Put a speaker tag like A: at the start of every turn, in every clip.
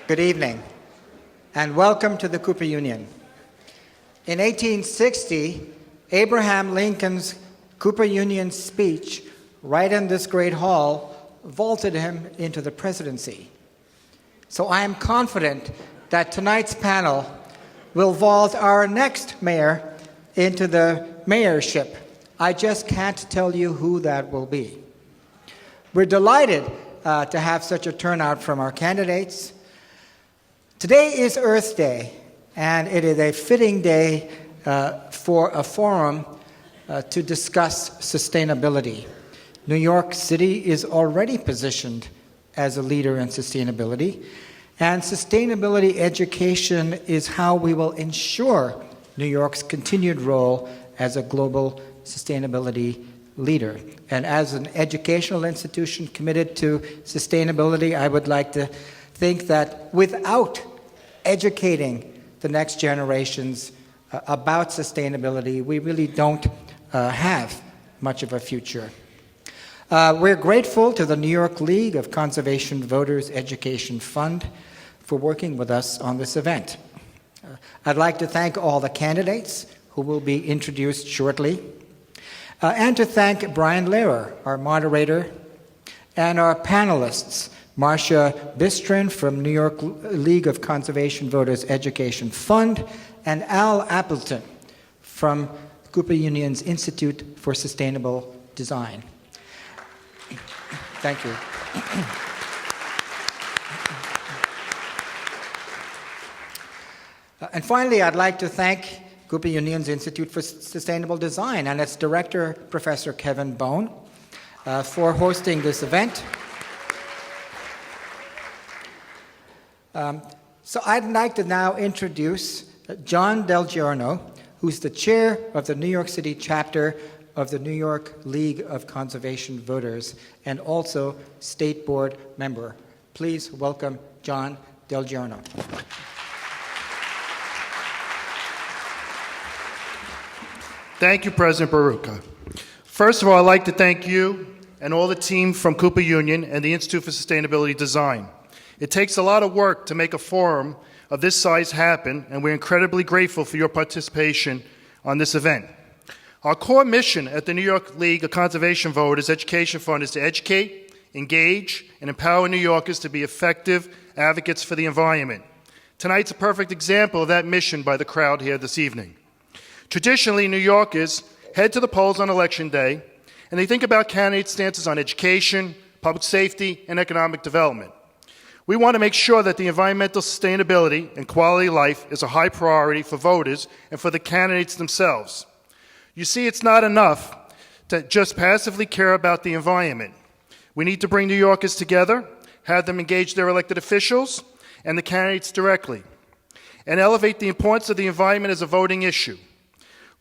A: Good evening, and welcome to the Cooper Union. In 1860, Abraham Lincoln's Cooper Union speech, right in this great hall, vaulted him into the presidency. So I am confident that tonight's panel will vault our next mayor into the mayorship. I just can't tell you who that will be. We're delighted to have such a turnout from our candidates. Today is Earth Day, and it is a fitting day for a forum to discuss sustainability. New York City is already positioned as a leader in sustainability, and sustainability education is how we will ensure New York's continued role as a global sustainability leader. And as an educational institution committed to sustainability, I would like to think that without educating the next generations about sustainability, we really don't have much of a future. We're grateful to the New York League of Conservation Voters Education Fund for working with us on this event. I'd like to thank all the candidates who will be introduced shortly, and to thank Brian Lehrer, our moderator, and our panelists, Marcia Bistrin from New York League of Conservation Voters Education Fund, and Al Appleton from Cooper Union's Institute for Sustainable Design. Thank you. And finally, I'd like to thank Cooper Union's Institute for Sustainable Design and its director, Professor Kevin Bone, for hosting this event. So I'd like to now introduce John Del Giorno, who's the chair of the New York City chapter of the New York League of Conservation Voters and also state board member. Please welcome John Del Giorno.
B: Thank you, President Baruka. First of all, I'd like to thank you and all the team from Cooper Union and the Institute for Sustainability Design. It takes a lot of work to make a forum of this size happen, and we're incredibly grateful for your participation on this event. Our core mission at the New York League of Conservation Voters Education Fund is to educate, engage, and empower New Yorkers to be effective advocates for the environment. Tonight's a perfect example of that mission by the crowd here this evening. Traditionally, New Yorkers head to the polls on Election Day, and they think about candidates' stances on education, public safety, and economic development. We want to make sure that the environmental sustainability and quality of life is a high priority for voters and for the candidates themselves. You see, it's not enough to just passively care about the environment. We need to bring New Yorkers together, have them engage their elected officials and the candidates directly, and elevate the importance of the environment as a voting issue.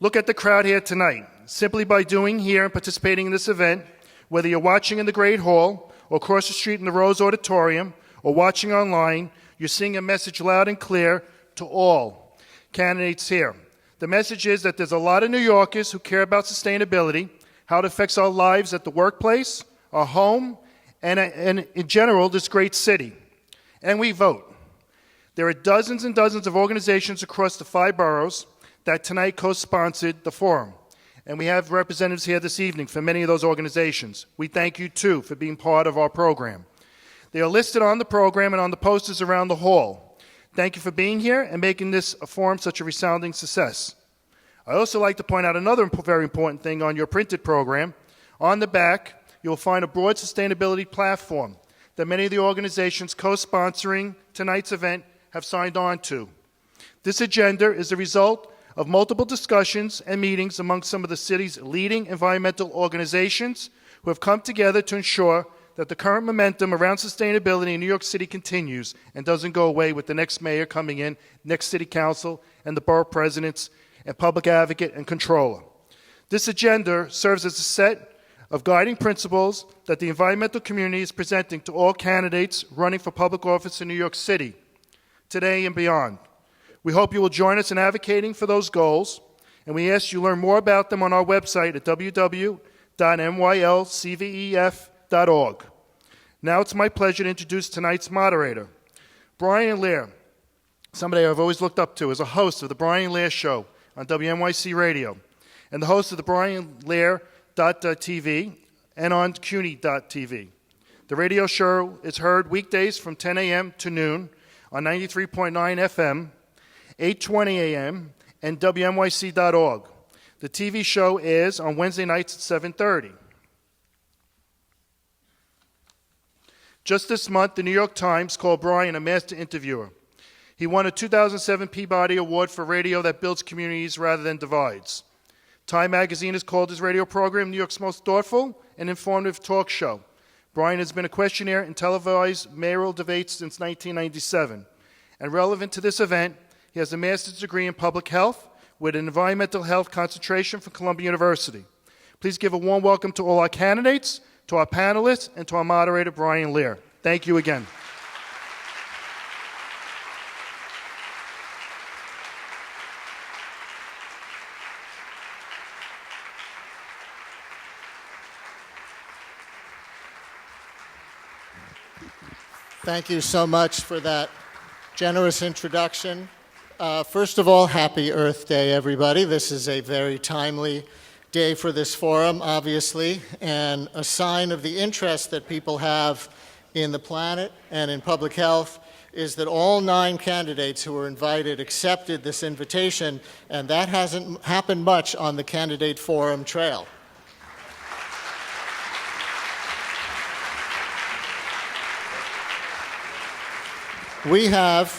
B: Look at the crowd here tonight. Simply by doing here and participating in this event, whether you're watching in the Great Hall or across the street in the Rose Auditorium or watching online, you're seeing a message loud and clear to all candidates here. The message is that there's a lot of New Yorkers who care about sustainability, how it affects our lives at the workplace, our home, and in general, this great city. And we vote. There are dozens and dozens of organizations across the 5 boroughs that tonight co-sponsored the forum. And we have representatives here this evening from many of those organizations. We thank you, too, for being part of our program. They are listed on the program and on the posters around the hall. Thank you for being here and making this forum such a resounding success. I also like to point out another very important thing on your printed program. On the back, you'll find a broad sustainability platform that many of the organizations co-sponsoring tonight's event have signed on to. This agenda is the result of multiple discussions and meetings among some of the city's leading environmental organizations who have come together to ensure that the current momentum around sustainability in New York City continues and doesn't go away with the next mayor coming in, next city council, and the borough presidents, and public advocate and controller. This agenda serves as a set of guiding principles that the environmental community is presenting to all candidates running for public office in New York City, today and beyond. We hope you will join us in advocating for those goals, and we ask you to learn more about them on our website at www.nylcvef.org. Now it's my pleasure to introduce tonight's moderator. Brian Lear, somebody I've always looked up to, is a host of the Brian Lear Show on WNYC Radio, and the host of the BrianLear.tv and on CUNY.tv. The radio show is heard weekdays from 10 a.m. to noon on 93.9 FM, 8:20 a.m., and WNYC.org. The TV show is on Wednesday nights at 7:30. Just this month, the New York Times called Brian a master interviewer. He won a 2007 Peabody Award for radio that builds communities rather than divides. Time magazine has called his radio program New York's most thoughtful and informative talk show. Brian has been a questionnaire in televised mayoral debates since 1997. And relevant to this event, he has a master's degree in public health with an environmental health concentration from Columbia University. Please give a warm welcome to all our candidates, to our panelists, and to our moderator, Brian Lear. Thank you again.
C: Thank you so much for that generous introduction. First of all, happy Earth Day, everybody. This is a very timely day for this forum, obviously, and a sign of the interest that people have in the planet and in public health is that all 9 candidates who were invited accepted this invitation, and that hasn't happened much on the candidate forum trail. We have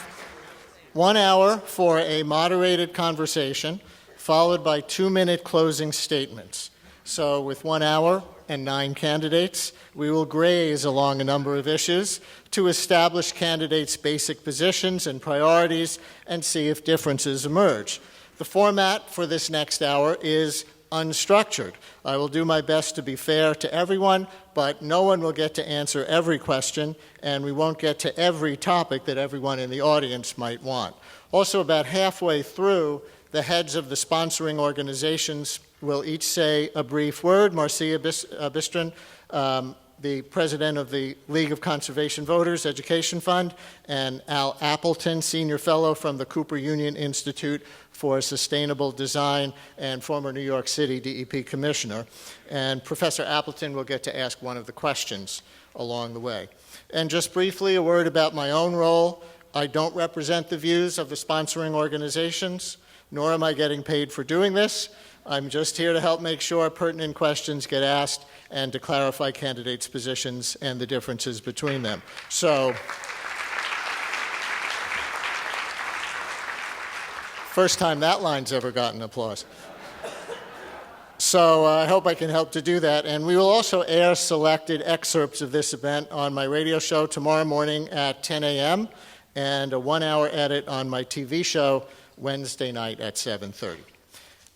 C: 1 hour for a moderated conversation, followed by 2-minute closing statements. So with 1 hour and 9 candidates, we will graze along a number of issues to establish candidates' basic positions and priorities and see if differences emerge. The format for this next hour is unstructured. I will do my best to be fair to everyone, but no one will get to answer every question, and we won't get to every topic that everyone in the audience might want. Also, about halfway through, the heads of the sponsoring organizations will each say a brief word. Marcia Bistron, the president of the League of Conservation Voters Education Fund, and Al Appleton, senior fellow from the Cooper Union Institute for Sustainable Design and former New York City DEP commissioner. And Professor Appleton will get to ask one of the questions along the way. And just briefly, a word about my own role. I don't represent the views of the sponsoring organizations, nor am I getting paid for doing this. I'm just here to help make sure pertinent questions get asked and to clarify candidates' positions and the differences between them. So, first time that line's ever gotten applause. So I hope I can help to do that. And we will also air selected excerpts of this event on my radio show tomorrow morning at 10 a.m. and a 1-hour edit on my TV show Wednesday night at 7:30.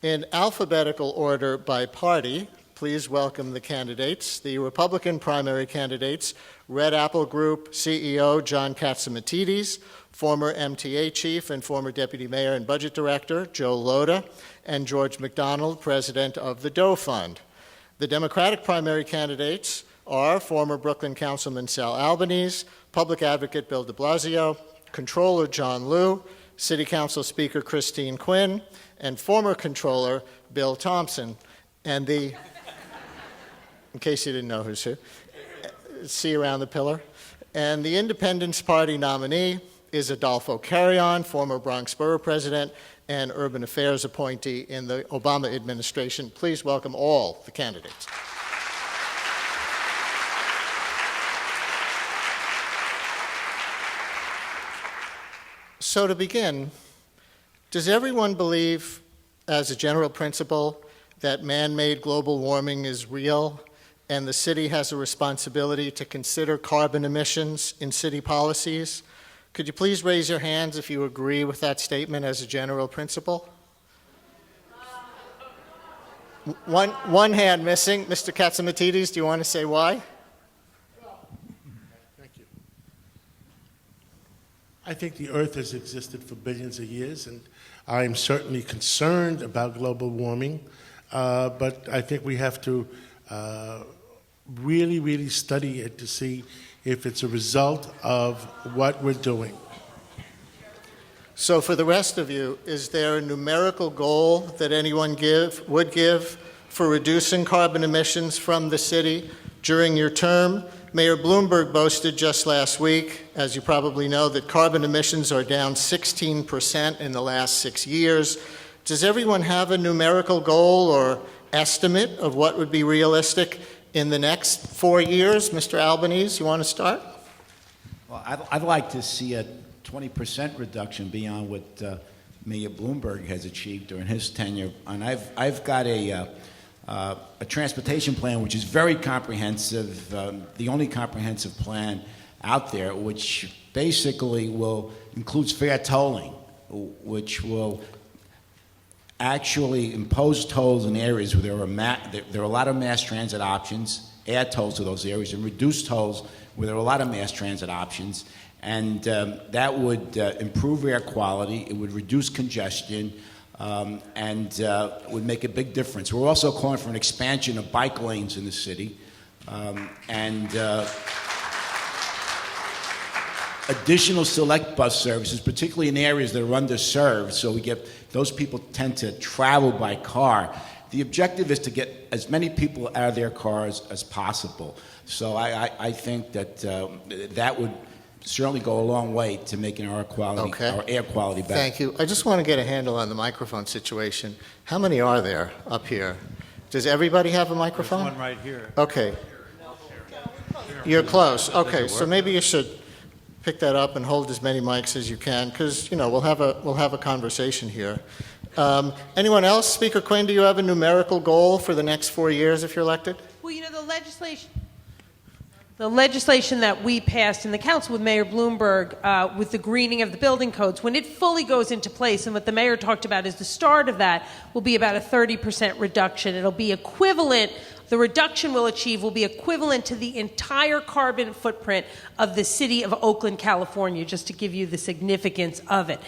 C: In alphabetical order by party, please welcome the candidates. The Republican primary candidates, Red Apple Group CEO John Katzimatidis, former MTA chief and former deputy mayor and budget director Joe Loda, and George McDonald, president of the Doe Fund. The Democratic primary candidates are former Brooklyn Councilman Sal Albanese, public advocate Bill de Blasio, controller John Liu, City Council Speaker Christine Quinn, and former controller Bill Thompson. And in case you didn't know who's who, see around the pillar. And the Independence Party nominee is Adolfo Carrion, former Bronx Borough President and Urban Affairs appointee in the Obama administration. Please welcome all the candidates. So to begin, does everyone believe, as a general principle, that man-made global warming is real and the city has a responsibility to consider carbon emissions in city policies? Could you please raise your hands if you agree with that statement as a general principle? One hand missing. Mr. Katzimatidis, do you want to say why?
D: Thank you. I think the Earth has existed for billions of years, and I'm certainly concerned about global warming, but I think we have to really study it to see if it's a result of what we're doing.
C: So for the rest of you, is there a numerical goal that anyone would give for reducing carbon emissions from the city during your term? Mayor Bloomberg boasted just last week, as you probably know, that carbon emissions are down 16% in the last 6 years. Does everyone have a numerical goal or estimate of what would be realistic in the next 4 years? Mr. Albanese, you want to start?
E: Well, I'd like to see a 20% reduction beyond what Mayor Bloomberg has achieved during his tenure. And I've got a transportation plan which is very comprehensive, the only comprehensive plan out there, which basically includes fair tolling, which will actually impose tolls in areas where there are a lot of mass transit options, add tolls to those areas, and reduce tolls where there are a lot of mass transit options. And that would improve air quality, it would reduce congestion, and would make a big difference. We're also calling for an expansion of bike lanes in the city, and additional select bus services, particularly in areas that are underserved, so those people tend to travel by car. The objective is to get as many people out of their cars as possible. So I think that that would certainly go a long way to making our air quality better.
C: Thank you. I just want to get a handle on the microphone situation. How many are there up here? Does everybody have a microphone?
F: There's one right here.
C: Okay. You're close. Okay, so maybe you should pick that up and hold as many mics as you can, because we'll have a conversation here. Anyone else? Speaker Quinn, do you have a numerical goal for the next 4 years if you're elected?
G: Well, the legislation that we passed in the council with Mayor Bloomberg with the greening of the building codes, when it fully goes into place, and what the mayor talked about is the start of that will be about a 30% reduction. It'll be equivalent, the reduction we'll achieve will be equivalent to the entire carbon footprint of the city of Oakland, California, just to give you the significance of it.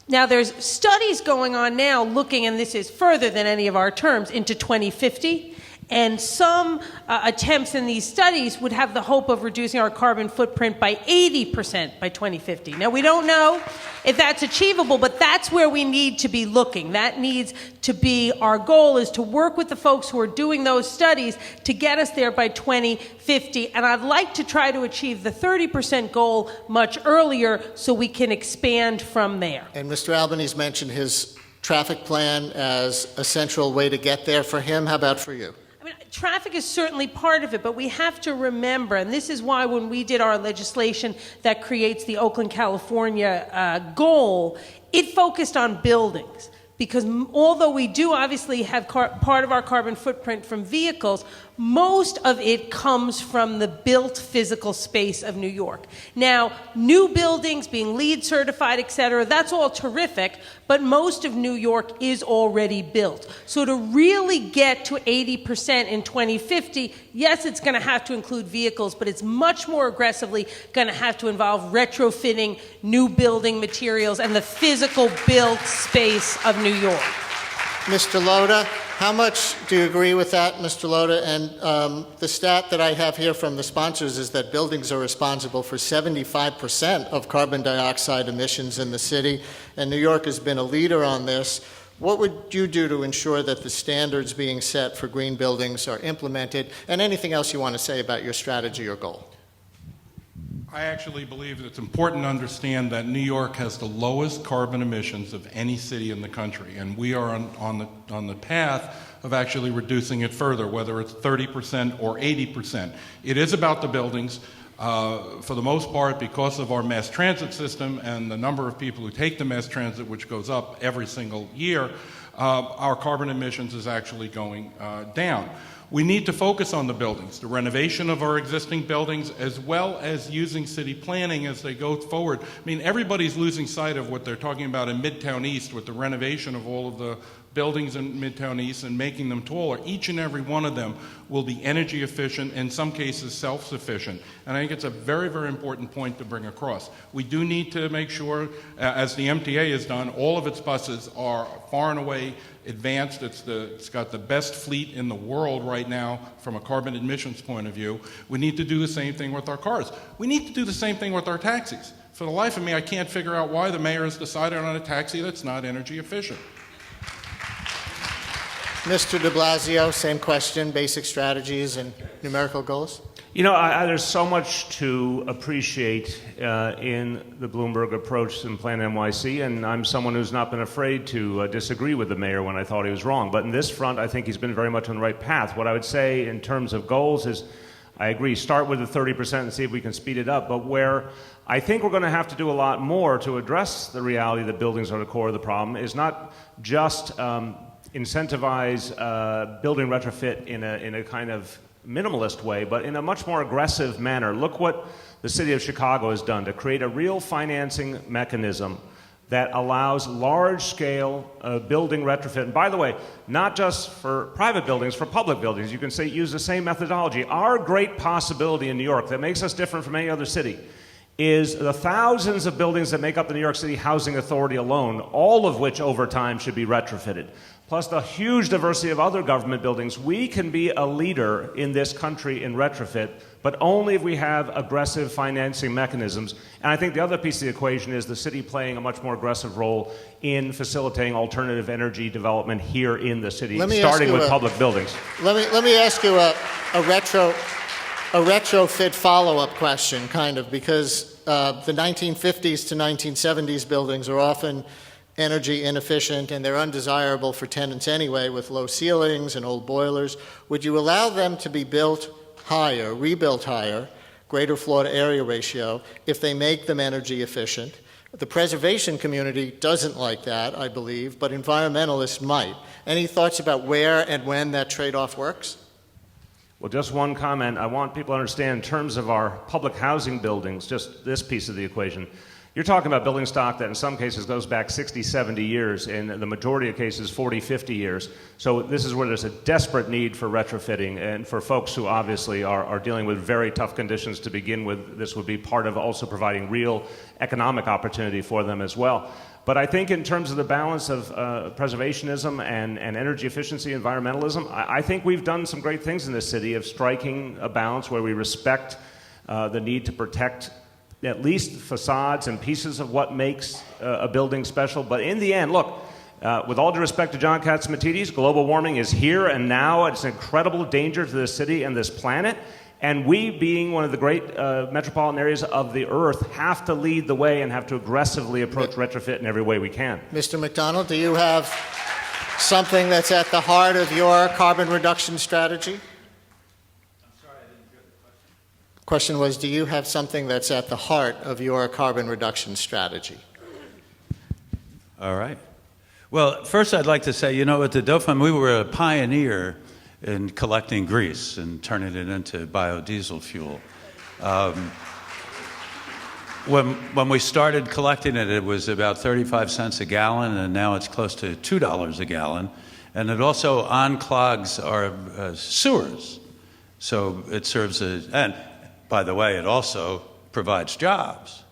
G: Now, there's studies going on now looking, and this is further than any of our terms, into 2050. And some attempts in these studies would have the hope of reducing our carbon footprint by 80% by 2050. Now, we don't know if that's achievable, but that's where we need to be looking. That needs to be our goal, is to work with the folks who are doing those studies to get us there by 2050. And I'd like to try to achieve the 30% goal much earlier so we can expand from there.
C: And Mr. Albanese mentioned his traffic plan as a central way to get there for him. How about for you?
G: Traffic is certainly part of it, but we have to remember, and this is why when we did our legislation that creates the Oakland, California goal, it focused on buildings. Because although we do obviously have part of our carbon footprint from vehicles, most of it comes from the built physical space of New York. Now, new buildings being LEED certified, et cetera, that's all terrific, but most of New York is already built. So to really get to 80% in 2050, yes, it's going to have to include vehicles, but it's much more aggressively going to have to involve retrofitting new building materials and the physical built space of New York.
C: Mr. Loda, how much do you agree with that, Mr. Loda? And the stat that I have here from the sponsors is that buildings are responsible for 75% of carbon dioxide emissions in the city, and New York has been a leader on this. What would you do to ensure that the standards being set for green buildings are implemented, and anything else you want to say about your strategy or goal?
F: I actually believe that it's important to understand that New York has the lowest carbon emissions of any city in the country, and we are on the path of actually reducing it further, whether it's 30% or 80%. It is about the buildings. For the most part, because of our mass transit system and the number of people who take the mass transit, which goes up every single year, our carbon emissions is actually going down. We need to focus on the buildings, the renovation of our existing buildings, as well as using city planning as they go forward. I mean, everybody's losing sight of what they're talking about in Midtown East with the renovation of all of the buildings in Midtown East and making them taller, each and every one of them will be energy efficient, in some cases self-sufficient. And I think it's a very, very important point to bring across. We do need to make sure, as the MTA has done, all of its buses are far and away advanced. It's got the best fleet in the world right now from a carbon emissions point of view. We need to do the same thing with our cars. We need to do the same thing with our taxis. For the life of me, I can't figure out why the mayor has decided on a taxi that's not energy efficient.
C: Mr. de Blasio, same question, basic strategies and numerical goals?
H: You know, there's so much to appreciate in the Bloomberg approach in Plan NYC, and I'm someone who's not been afraid to disagree with the mayor when I thought he was wrong. But in this front, I think he's been very much on the right path. What I would say in terms of goals is, I agree, start with the 30% and see if we can speed it up. But where I think we're going to have to do a lot more to address the reality that buildings are the core of the problem is not just incentivize building retrofit in a kind of minimalist way, but in a much more aggressive manner. Look what the city of Chicago has done to create a real financing mechanism that allows large-scale building retrofit. And by the way, not just for private buildings, for public buildings. You can say use the same methodology. Our great possibility in New York that makes us different from any other city is the thousands of buildings that make up the New York City Housing Authority alone, all of which over time should be retrofitted, plus the huge diversity of other government buildings. We can be a leader in this country in retrofit, but only if we have aggressive financing mechanisms. And I think the other piece of the equation is the city playing a much more aggressive role in facilitating alternative energy development here in the city, starting with public buildings.
C: Let me ask you a retrofit follow-up question, kind of, because the 1950s to 1970s buildings are often energy inefficient and they're undesirable for tenants anyway, with low ceilings and old boilers. Would you allow them to be built higher, rebuilt higher, greater floor to area ratio, if they make them energy efficient? The preservation community doesn't like that, I believe, but environmentalists might. Any thoughts about where and when that trade-off works?
H: Well, just one comment. I want people to understand in terms of our public housing buildings, just this piece of the equation. You're talking about building stock that in some cases goes back 60, 70 years, in the majority of cases 40, 50 years. So this is where there's a desperate need for retrofitting, and for folks who obviously are dealing with very tough conditions to begin with, this would be part of also providing real economic opportunity for them as well. But I think in terms of the balance of preservationism and energy efficiency, environmentalism, I think we've done some great things in this city of striking a balance where we respect the need to protect at least facades and pieces of what makes a building special. But in the end, look, with all due respect to John Catsimatidis, global warming is here and now. It's an incredible danger to this city and this planet. And we, being one of the great metropolitan areas of the earth, have to lead the way and have to aggressively approach retrofit in every way we can.
C: Mr. McDonald, do you have something that's at the heart of your carbon reduction strategy?
I: I'm sorry, I didn't hear the question.
C: The question was, do you have something that's at the heart of your carbon reduction strategy?
I: All right. Well, first I'd like to say, you know, at the Dauphin, we were a pioneer in collecting grease and turning it into biodiesel fuel. When we started collecting it, it was about 35 cents a gallon, and now it's close to $2 a gallon. And it also unclogs our sewers. So it serves and by the way, it also provides jobs.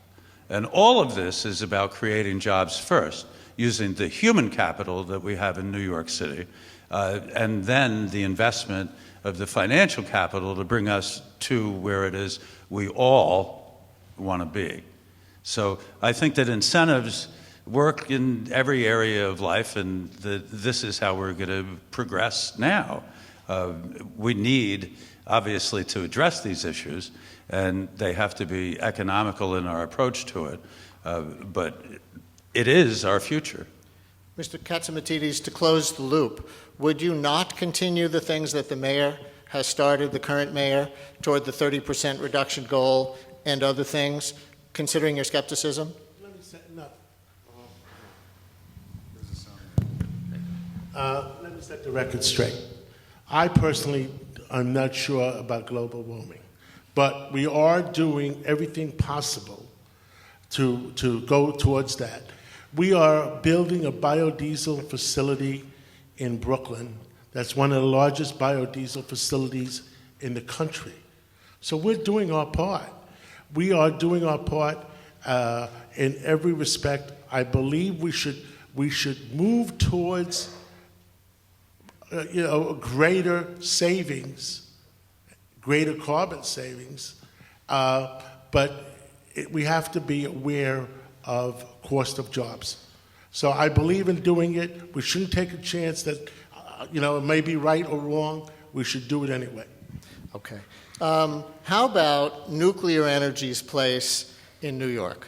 I: And all of this is about creating jobs first, using the human capital that we have in New York City, and then the investment of the financial capital to bring us to where it is we all want to be. So I think that incentives work in every area of life, and this is how we're going to progress now. We need, obviously, to address these issues, and they have to be economical in our approach to it, but it is our future.
C: Mr. Catsimatidis, to close the loop, would you not continue the things that the mayor has started, the current mayor, toward the 30% reduction goal and other things, considering your skepticism?
D: Let me set the record straight. I personally am not sure about global warming, but we are doing everything possible to go towards that. We are building a biodiesel facility in Brooklyn. That's one of the largest biodiesel facilities in the country. So we're doing our part. We are doing our part in every respect. I believe we should move towards greater savings, greater carbon savings, but we have to be aware of cost of jobs. So I believe in doing it. We shouldn't take a chance that it may be right or wrong. We should do it anyway.
C: Okay. How about nuclear energy's place in New York?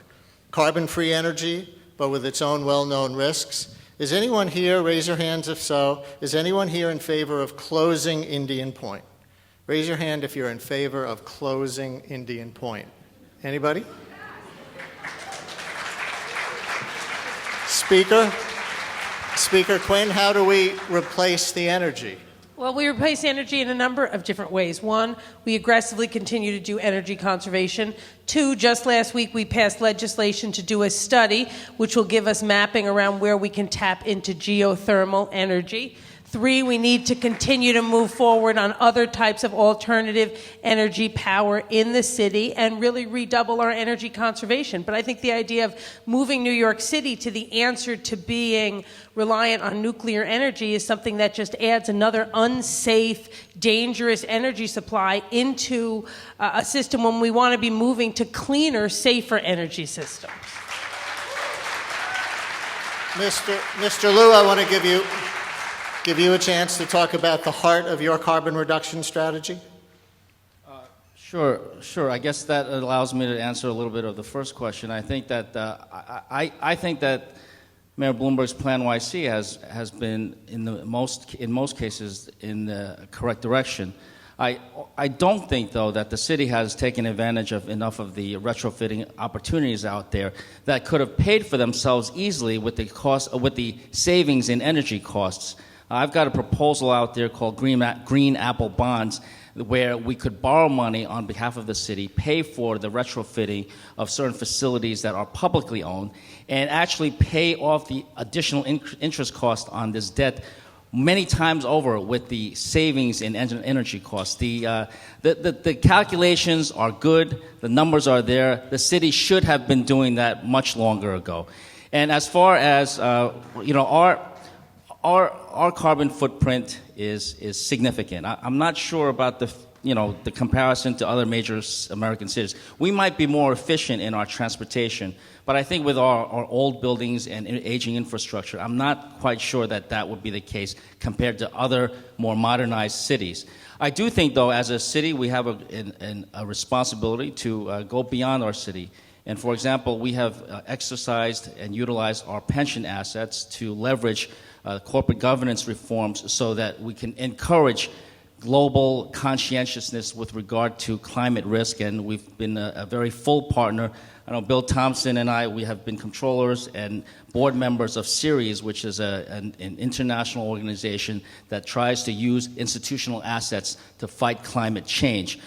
C: Carbon-free energy, but with its own well-known risks. Is anyone here, raise your hands if so, is anyone here in favor of closing Indian Point? Raise your hand if you're in favor of closing Indian Point. Anybody? Speaker Quinn, how do we replace the energy?
G: Well, we replace energy in a number of different ways. One, we aggressively continue to do energy conservation. Two, just last week we passed legislation to do a study which will give us mapping around where we can tap into geothermal energy. Three, we need to continue to move forward on other types of alternative energy power in the city and really redouble our energy conservation. But I think the idea of moving New York City to the answer to being reliant on nuclear energy is something that just adds another unsafe, dangerous energy supply into a system when we want to be moving to cleaner, safer energy systems.
C: Mr. Liu, I want to give you a chance to talk about the heart of your carbon reduction strategy.
J: Sure. I guess that allows me to answer a little bit of the first question. I think that I think that Mayor Bloomberg's Plan YC has been in most cases in the correct direction. I don't think, though, that the city has taken advantage of enough of the retrofitting opportunities out there that could have paid for themselves easily with the savings in energy costs. I've got a proposal out there called Green Apple Bonds, where we could borrow money on behalf of the city, pay for the retrofitting of certain facilities that are publicly owned, and actually pay off the additional interest cost on this debt many times over with the savings in energy costs. The calculations are good. The numbers are there. The city should have been doing that much longer ago. And as far as our carbon footprint is significant. I'm not sure about the comparison to other major American cities. We might be more efficient in our transportation, but I think with our old buildings and aging infrastructure, I'm not quite sure that would be the case compared to other more modernized cities. I do think, though, as a city, we have a responsibility to go beyond our city. And for example, we have exercised and utilized our pension assets to leverage corporate governance reforms so that we can encourage global conscientiousness with regard to climate risk, and we've been a very full partner. I know Bill Thompson and I, we have been controllers and board members of Ceres, which is an international organization that tries to use institutional assets to fight climate change.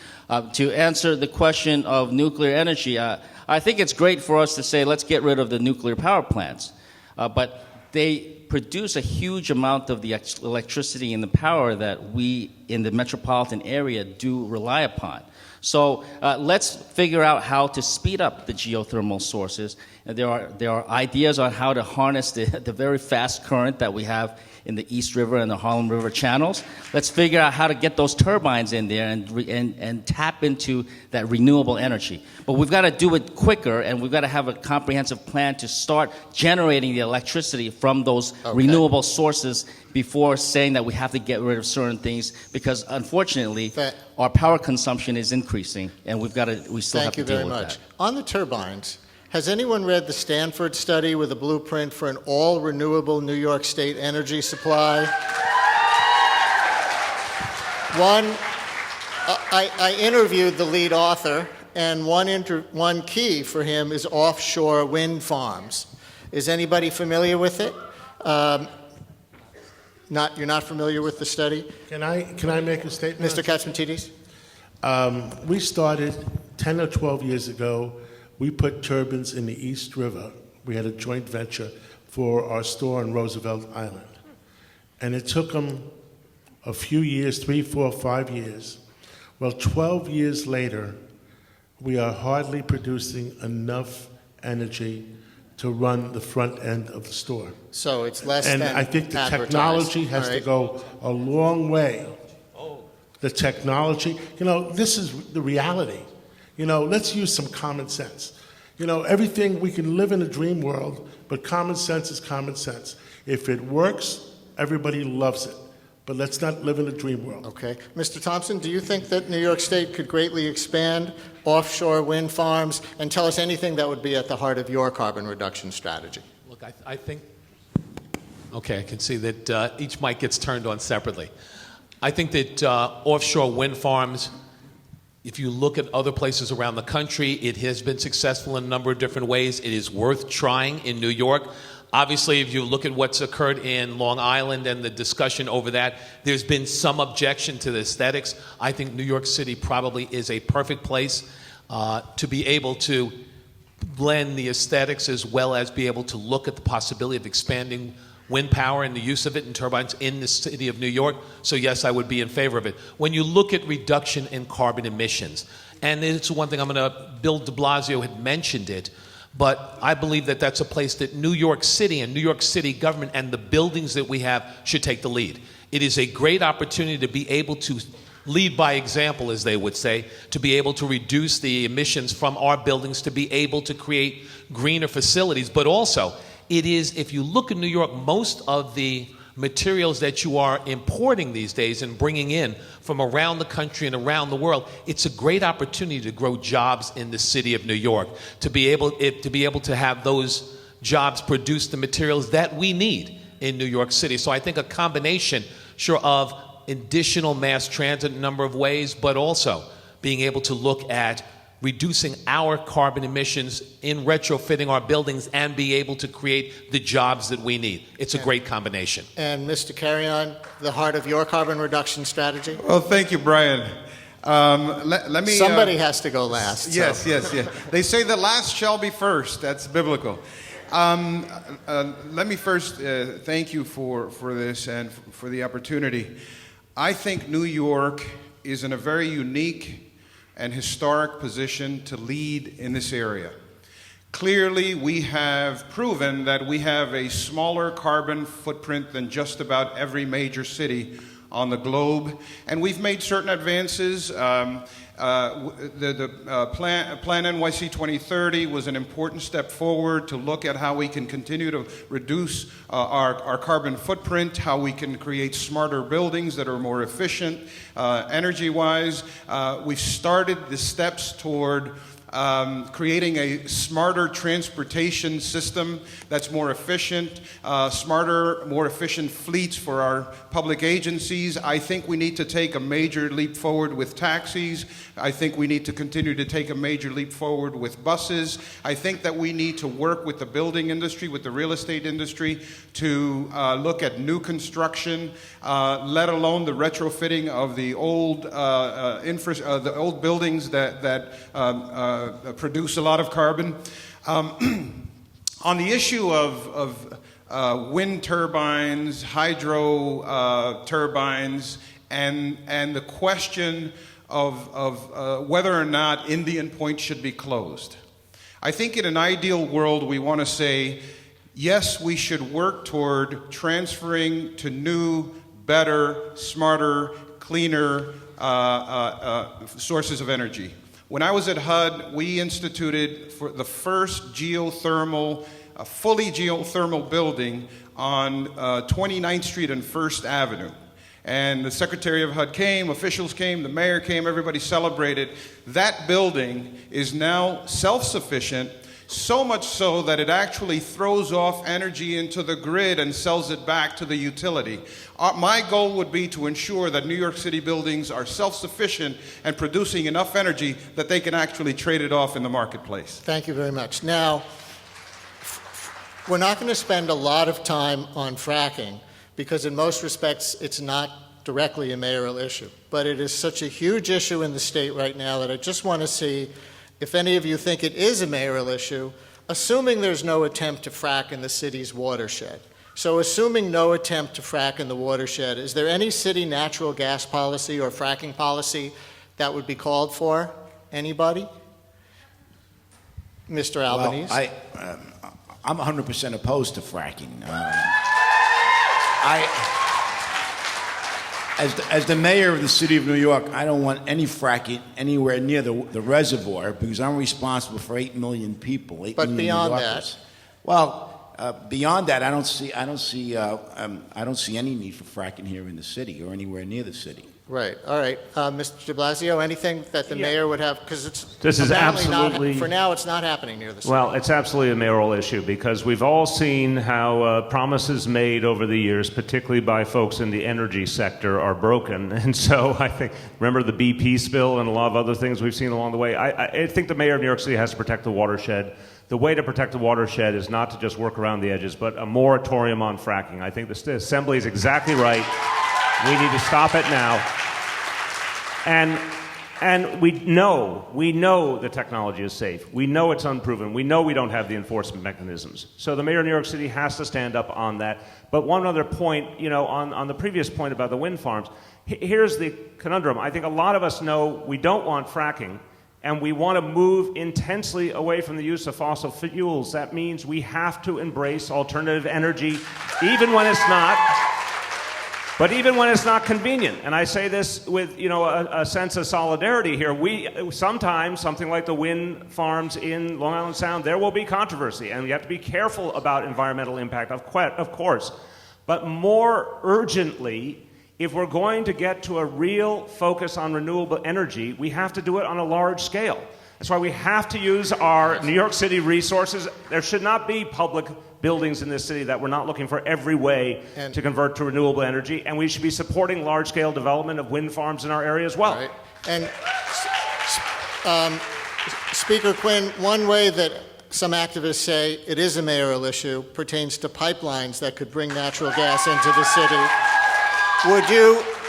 J: To answer the question of nuclear energy, I think it's great for us to say, let's get rid of the nuclear power plants, but they produce a huge amount of the electricity and the power that we in the metropolitan area do rely upon. So let's figure out how to speed up the geothermal sources. There are ideas on how to harness the very fast current that we have in the East River and the Harlem River channels. Let's figure out how to get those turbines in there and tap into that renewable energy. But we've got to do it quicker, and we've got to have a comprehensive plan to start generating the electricity from those renewable sources before saying that we have to get rid of certain things, because unfortunately our power consumption is increasing, and we still have to deal with that. Thank you very much.
C: On the turbines, has anyone read the Stanford study with a blueprint for an all-renewable New York State energy supply? I interviewed the lead author, and one key for him is offshore wind farms. Is anybody familiar with it? You're not familiar with the study?
D: Can I make a statement?
C: Mr. Katsmatidis?
D: We started 10 or 12 years ago. We put turbines in the East River. We had a joint venture for our store on Roosevelt Island. And it took them a few years, 3, 4, 5 years. Well, 12 years later, we are hardly producing enough energy to run the front end of the store.
C: So it's less
D: And
C: than
D: I think the
C: advertised.
D: technology has
C: All
D: to
C: right.
D: go a long way. The technology, this is the reality. Let's use some common sense. Everything, we can live in a dream world, but common sense is common sense. If it works, everybody loves it. But let's not live in a dream world.
C: Okay. Mr. Thompson, do you think that New York State could greatly expand offshore wind farms? And tell us anything that would be at the heart of your carbon reduction strategy.
K: Look, I think, okay, I can see that each mic gets turned on separately. I think that offshore wind farms, if you look at other places around the country, it has been successful in a number of different ways. It is worth trying in New York. Obviously, if you look at what's occurred in Long Island and the discussion over that, there's been some objection to the aesthetics. I think New York City probably is a perfect place to be able to blend the aesthetics as well as be able to look at the possibility of expanding wind power and the use of it in turbines in the city of New York. So yes, I would be in favor of it. When you look at reduction in carbon emissions, and it's one thing Bill de Blasio had mentioned it, but I believe that that's a place that New York City and New York City government and the buildings that we have should take the lead. It is a great opportunity to be able to lead by example, as they would say, to be able to reduce the emissions from our buildings, to be able to create greener facilities, but also it is, if you look at New York, most of the materials that you are importing these days and bringing in from around the country and around the world, it's a great opportunity to grow jobs in the city of New York, to be able to have those jobs produce the materials that we need in New York City. So I think a combination, sure, of additional mass transit in a number of ways, but also being able to look at reducing our carbon emissions in retrofitting our buildings and be able to create the jobs that we need. It's a great combination.
C: And Mr. Carrion, the heart of your carbon reduction strategy?
L: Well, thank you, Brian. Let me.
C: Somebody has to go last.
L: Yes, yes. They say the last shall be first. That's biblical. Let me first thank you for this and for the opportunity. I think New York is in a very unique and historic position to lead in this area. Clearly, we have proven that we have a smaller carbon footprint than just about every major city on the globe, and we've made certain advances. The Plan NYC 2030 was an important step forward to look at how we can continue to reduce our carbon footprint, how we can create smarter buildings that are more efficient energy-wise. We've started the steps toward creating a smarter transportation system that's more efficient, smarter, more efficient fleets for our public agencies. I think we need to take a major leap forward with taxis. I think we need to continue to take a major leap forward with buses. I think that we need to work with the building industry, with the real estate industry, to look at new construction, let alone the retrofitting of the old the old buildings that produce a lot of carbon. On the issue of wind turbines, hydro turbines, and the question of whether or not Indian Point should be closed. I think in an ideal world we want to say, yes, we should work toward transferring to new, better, smarter, cleaner sources of energy. When I was at HUD, we instituted for the first geothermal, fully geothermal building on 29th Street and 1st Avenue. And the Secretary of HUD came, officials came, the mayor came, everybody celebrated. That building is now self-sufficient, so much so that it actually throws off energy into the grid and sells it back to the utility. My goal would be to ensure that New York City buildings are self-sufficient and producing enough energy that they can actually trade it off in the marketplace.
C: Thank you very much. Now, we're not going to spend a lot of time on fracking because in most respects it's not directly a mayoral issue. But it is such a huge issue in the state right now that I just want to see if any of you think it is a mayoral issue, assuming there's no attempt to frack in the city's watershed. So assuming no attempt to frack in the watershed, is there any city natural gas policy or fracking policy that would be called for? Anybody? Mr. Albanese?
E: Well, I'm 100% opposed to fracking. As the mayor of the city of New York, I don't want any fracking anywhere near the reservoir because I'm responsible for 8 million people. 8
C: But
E: million
C: beyond
E: New Yorkers.
C: that?
E: Well, beyond that, I don't see any need for fracking here in the city or anywhere near the city.
C: Right. All right. Mr. de Blasio, anything that the mayor would have? Because it's
H: This is
C: apparently
H: absolutely-
C: for now, it's not happening near the city.
H: Well, it's absolutely a mayoral issue because we've all seen how promises made over the years, particularly by folks in the energy sector, are broken. And so I think, remember the BP spill and a lot of other things we've seen along the way? I think the mayor of New York City has to protect the watershed. The way to protect the watershed is not to just work around the edges, but a moratorium on fracking. I think the Assembly is exactly right. We need to stop it now. And we know the technology is safe. We know it's unproven. We know we don't have the enforcement mechanisms. So the mayor of New York City has to stand up on that. But one other point, on the previous point about the wind farms, here's the conundrum. I think a lot of us know we don't want fracking, and we want to move intensely away from the use of fossil fuels. That means we have to embrace alternative energy, even when it's not. But even when it's not convenient, and I say this with a sense of solidarity here, sometimes something like the wind farms in Long Island Sound, there will be controversy, and we have to be careful about environmental impact, of course. But more urgently, if we're going to get to a real focus on renewable energy, we have to do it on a large scale. That's why we have to use our New York City resources. There should not be public buildings in this city that we're not looking for every way to convert to renewable energy, and we should be supporting large-scale development of wind farms in our area as well.
C: Right. And Speaker Quinn, one way that some activists say it is a mayoral issue pertains to pipelines that could bring natural gas into the city.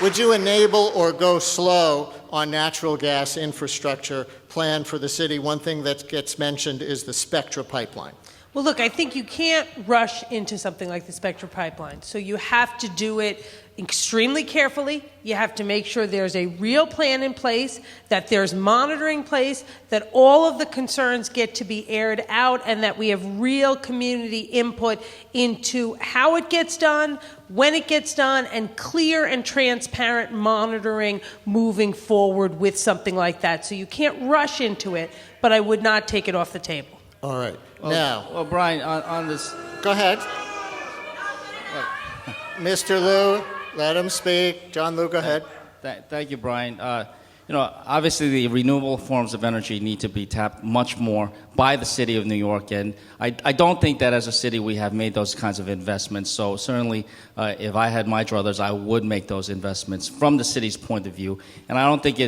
C: Would you enable or go slow on natural gas infrastructure planned for the city? One thing that gets mentioned is the Spectra pipeline.
G: Well, look, I think you can't rush into something like the Spectra pipeline. So you have to do it extremely carefully. You have to make sure there's a real plan in place, that there's monitoring in place, that all of the concerns get to be aired out, and that we have real community input into how it gets done, when it gets done, and clear and transparent monitoring moving forward with something like that. So you can't rush into it, but I would not take it off the table.
C: All right.
J: Well, Brian, on this...
C: Go ahead. Mr. Liu, let him speak. John Liu, go ahead.
J: Thank you, Brian. Obviously the renewable forms of energy need to be tapped much more by the city of New York, and I don't think that as a city we have made those kinds of investments. So certainly, if I had my druthers, I would make those investments from the city's point of view. And I don't think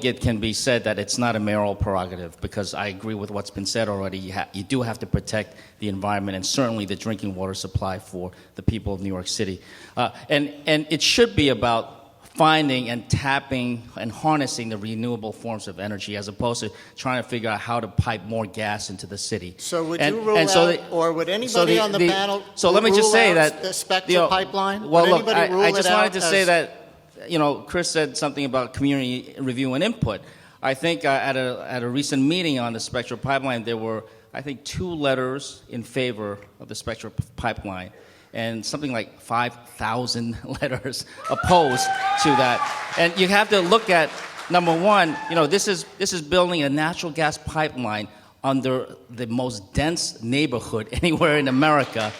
J: it can be said that it's not a mayoral prerogative, because I agree with what's been said already. You do have to protect the environment and certainly the drinking water supply for the people of New York City, and it should be about finding and tapping and harnessing the renewable forms of energy, as opposed to trying to figure out how to pipe more gas into the city.
C: So would you rule out, or would anybody on the panel
J: so let me just say that
C: the Spectra pipeline?
J: Well,
C: would
J: look,
C: anybody rule
J: I just
C: it
J: wanted
C: out
J: to say that, Chris said something about community review and input. I think at a recent meeting on the Spectra pipeline, there were, I think, 2 letters in favor of the Spectra pipeline, and something like 5,000 letters opposed to that. And you have to look at, number one, this is building a natural gas pipeline under the most dense neighborhood anywhere in America.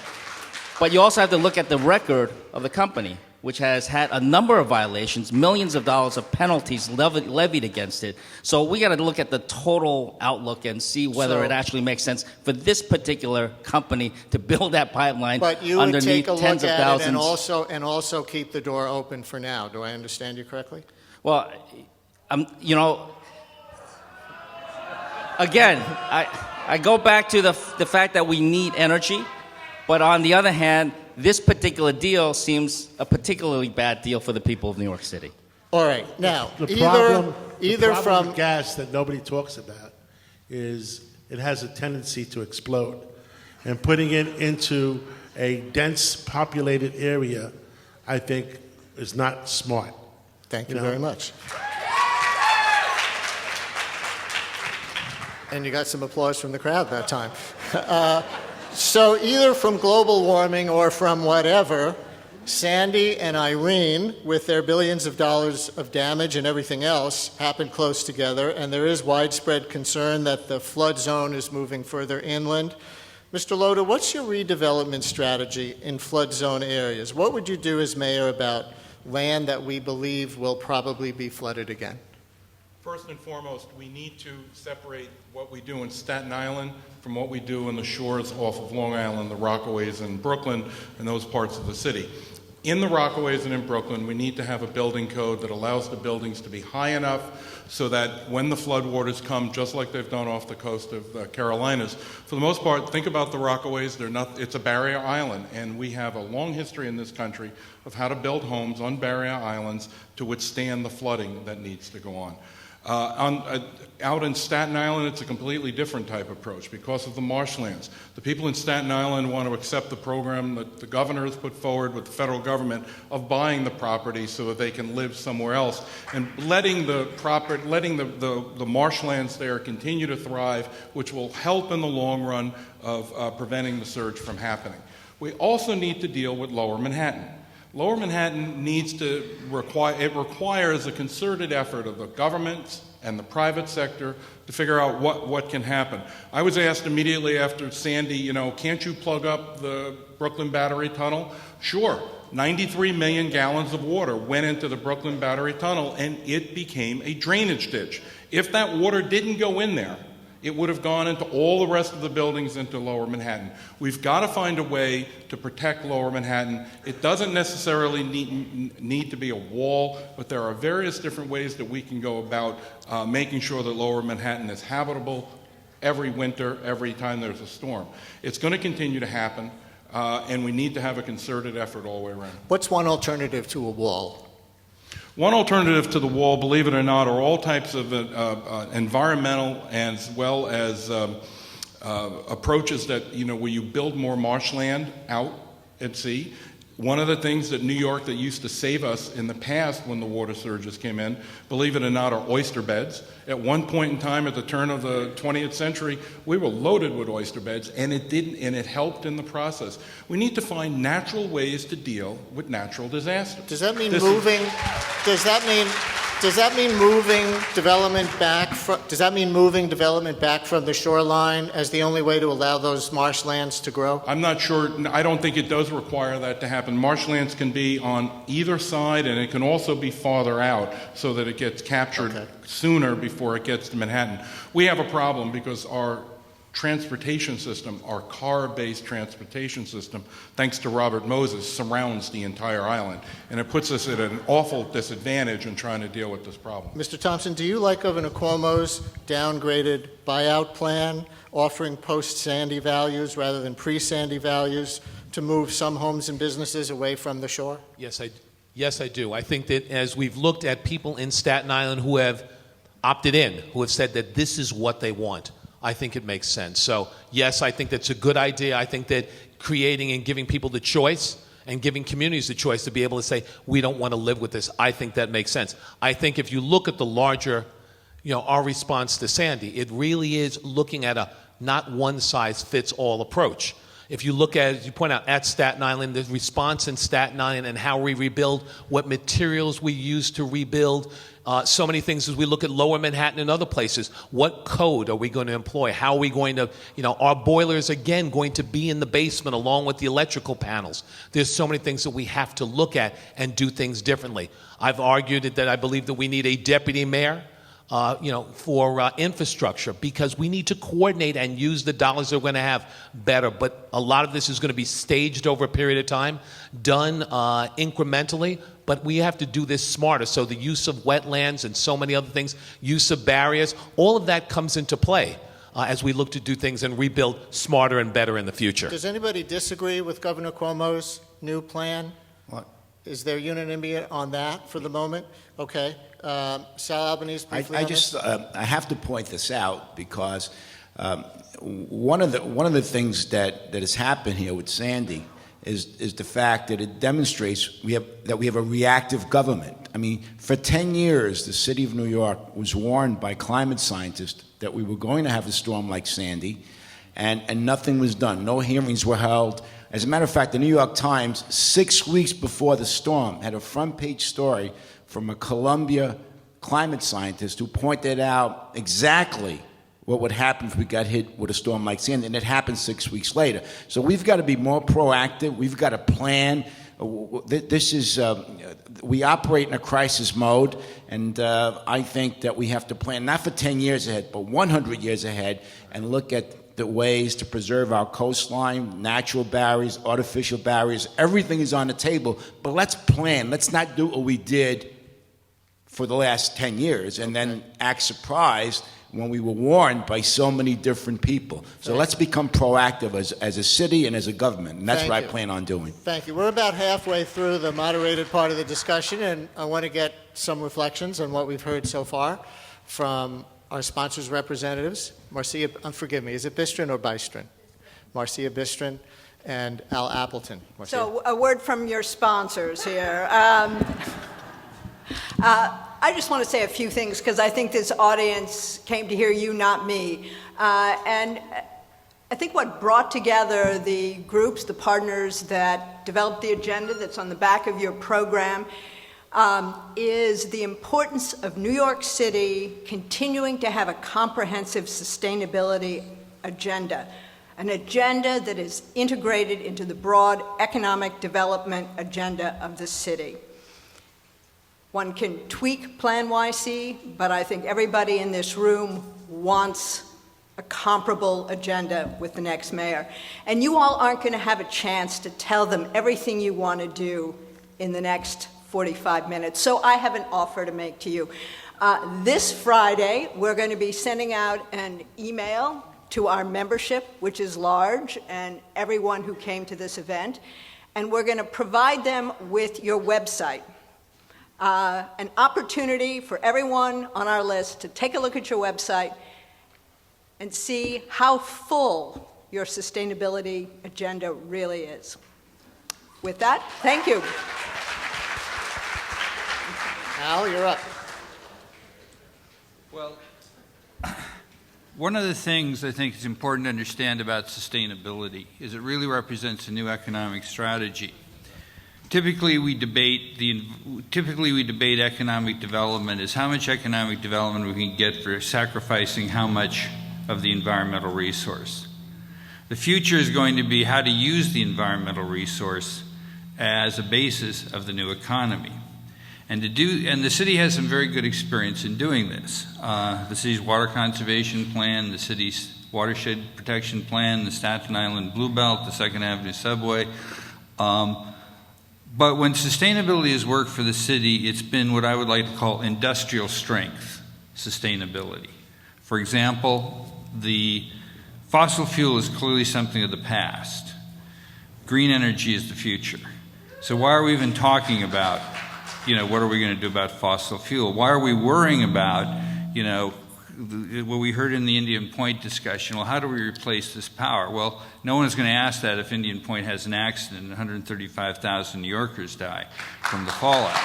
J: But you also have to look at the record of the company, which has had a number of violations, millions of dollars of penalties levied against it. So we got to look at the total outlook and see whether it actually makes sense for this particular company to build that pipeline
C: but you would
J: underneath
C: take a look
J: tens of
C: at
J: thousands.
C: It and also keep the door open for now. Do I understand you correctly?
J: Well, again, I go back to the fact that we need energy, but on the other hand, this particular deal seems a particularly bad deal for the people of New York City.
C: All right. Now,
D: the
C: problem
D: from with gas that nobody talks about is it has a tendency to explode. And putting it into a dense populated area, I think, is not smart.
C: Thank you
D: know?
C: very much. And you got some applause from the crowd that time. So either from global warming or from whatever, Sandy and Irene, with their billions of dollars of damage and everything else, happened close together, and there is widespread concern that the flood zone is moving further inland. Mr. Loda, what's your redevelopment strategy in flood zone areas? What would you do as mayor about land that we believe will probably be flooded again?
F: First and foremost, we need to separate what we do in Staten Island from what we do in the shores off of Long Island, the Rockaways and Brooklyn, and those parts of the city. In the Rockaways and in Brooklyn, we need to have a building code that allows the buildings to be high enough so that when the floodwaters come, just like they've done off the coast of the Carolinas, for the most part, think about the Rockaways, it's a barrier island, and we have a long history in this country of how to build homes on barrier islands to withstand the flooding that needs to go on. Out in Staten Island, it's a completely different type of approach because of the marshlands. The people in Staten Island want to accept the program that the governor has put forward with the federal government of buying the property so that they can live somewhere else and letting the marshlands there continue to thrive, which will help in the long run of preventing the surge from happening. We also need to deal with Lower Manhattan. Lower Manhattan requires a concerted effort of the government and the private sector to figure out what can happen. I was asked immediately after Sandy, can't you plug up the Brooklyn Battery Tunnel? Sure. 93 million gallons of water went into the Brooklyn Battery Tunnel, and it became a drainage ditch. If that water didn't go in there, it would have gone into all the rest of the buildings into Lower Manhattan. We've got to find a way to protect Lower Manhattan. It doesn't necessarily need to be a wall, but there are various different ways that we can go about making sure that Lower Manhattan is habitable every winter, every time there's a storm. It's going to continue to happen, and we need to have a concerted effort all the way around.
C: What's one alternative to a wall?
F: One alternative to the wall, believe it or not, are all types of environmental as well as approaches that, where you build more marshland out at sea. One of the things that New York that used to save us in the past when the water surges came in, believe it or not, are oyster beds. At one point in time at the turn of the 20th century, we were loaded with oyster beds, and it helped in the process. We need to find natural ways to deal with natural disasters.
C: Does that mean moving development back from the shoreline as the only way to allow those marshlands to grow?
F: I'm not sure. I don't think it does require that to happen. Marshlands can be on either side, and it can also be farther out so that it gets captured sooner before it gets to Manhattan. We have a problem because our transportation system, our car-based transportation system, thanks to Robert Moses, surrounds the entire island. And it puts us at an awful disadvantage in trying to deal with this problem.
C: Mr. Thompson, do you like Governor Cuomo's downgraded buyout plan, offering post-Sandy values rather than pre-Sandy values to move some homes and businesses away from the shore?
K: Yes, I do. I think that as we've looked at people in Staten Island who have opted in, who have said that this is what they want, I think it makes sense. So, yes, I think that's a good idea. I think that creating and giving people the choice and giving communities the choice to be able to say, we don't want to live with this, I think that makes sense. I think if you look at the larger, our response to Sandy, it really is looking at a not one-size-fits-all approach. If you look at, as you point out, at Staten Island, the response in Staten Island and how we rebuild, what materials we use to rebuild, so many things as we look at Lower Manhattan and other places. What code are we going to employ? How are we going to, our boilers, again, going to be in the basement along with the electrical panels? There's so many things that we have to look at and do things differently. I've argued that I believe that we need a deputy mayor, for infrastructure, because we need to coordinate and use the dollars that we're going to have better. But a lot of this is going to be staged over a period of time, done incrementally, but we have to do this smarter. So the use of wetlands and so many other things, use of barriers, all of that comes into play as we look to do things and rebuild smarter and better in the future.
C: Does anybody disagree with Governor Cuomo's new plan?
E: What?
C: Is there unanimity on that for the moment? Okay. Sal Albanese, briefly on this?
E: I have to point this out because one of the things that has happened here with Sandy is the fact that it demonstrates that we have a reactive government. I mean, for 10 years, the city of New York was warned by climate scientists that we were going to have a storm like Sandy, and nothing was done. No hearings were held. As a matter of fact, the New York Times, 6 weeks before the storm, had a front-page story from a Columbia climate scientist who pointed out exactly what would happen if we got hit with a storm like Sandy, and it happened 6 weeks later. So we've got to be more proactive. We've got to plan. We operate in a crisis mode, and I think that we have to plan not for 10 years ahead, but 100 years ahead, and look at the ways to preserve our coastline, natural barriers, artificial barriers. Everything is on the table, but let's plan. Let's not do what we did for the last 10 years and then act surprised when we were warned by so many different people. So let's become proactive as a city and as a government, and that's what I plan on doing.
C: Thank you. We're about halfway through the moderated part of the discussion, and I want to get some reflections on what we've heard so far from our sponsors' representatives. Marcia, forgive me, is it Bistrin or Bystrin? Marcia Bistrin and Al Appleton. Marcia.
M: So a word from your sponsors here. I just want to say a few things because I think this audience came to hear you, not me. And I think what brought together the groups, the partners that developed the agenda that's on the back of your program, is the importance of New York City continuing to have a comprehensive sustainability agenda, an agenda that is integrated into the broad economic development agenda of the city. One can tweak Plan YC, but I think everybody in this room wants a comparable agenda with the next mayor. And you all aren't going to have a chance to tell them everything you want to do in the next 45 minutes. So I have an offer to make to you. This Friday, we're going to be sending out an email to our membership, which is large, and everyone who came to this event. And we're going to provide them with your website. An opportunity for everyone on our list to take a look at your website and see how full your sustainability agenda really is. With that, thank you.
C: Al, you're up.
N: Well, one of the things I think is important to understand about sustainability is it really represents a new economic strategy. Typically, we debate economic development as how much economic development we can get for sacrificing how much of the environmental resource. The future is going to be how to use the environmental resource as a basis of the new economy. And the city has some very good experience in doing this. The city's water conservation plan, the city's watershed protection plan, the Staten Island Blue Belt, the Second Avenue subway. But when sustainability has worked for the city, it's been what I would like to call industrial strength sustainability. For example, the fossil fuel is clearly something of the past. Green energy is the future. So why are we even talking about, what are we going to do about fossil fuel? Why are we worrying about, what we heard in the Indian Point discussion? Well, how do we replace this power? Well, no one is going to ask that if Indian Point has an accident and 135,000 New Yorkers die from the fallout.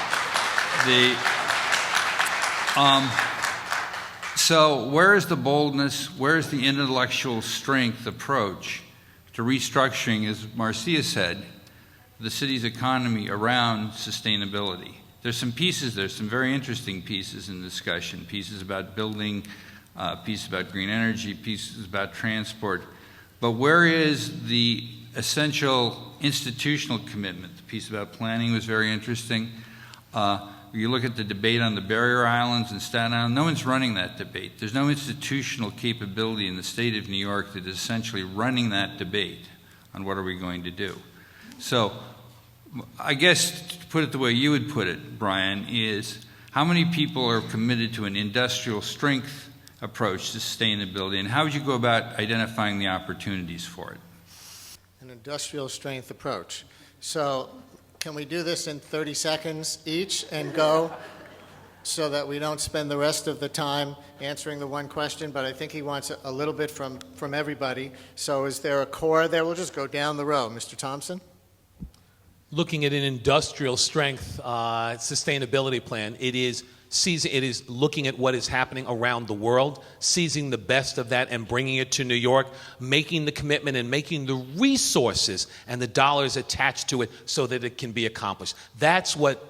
N: So where is the boldness, where is the intellectual strength approach to restructuring, as Marcia said, the city's economy around sustainability? There's some very interesting pieces in the discussion, pieces about building, pieces about green energy, pieces about transport. But where is the essential institutional commitment? The piece about planning was very interesting. You look at the debate on the barrier islands and Staten Island, no one's running that debate. There's no institutional capability in the state of New York that is essentially running that debate on what are we going to do. So I guess to put it the way you would put it, Brian, is how many people are committed to an industrial strength approach to sustainability, and how would you go about identifying the opportunities for it?
C: An industrial strength approach. So can we do this in 30 seconds each and go so that we don't spend the rest of the time answering the one question? But I think he wants a little bit from everybody. So is there a core there? We'll just go down the row. Mr. Thompson?
K: looking at an industrial strength sustainability plan. It is looking at what is happening around the world, seizing the best of that and bringing it to New York, making the commitment and making the resources and the dollars attached to it so that it can be accomplished. That's what,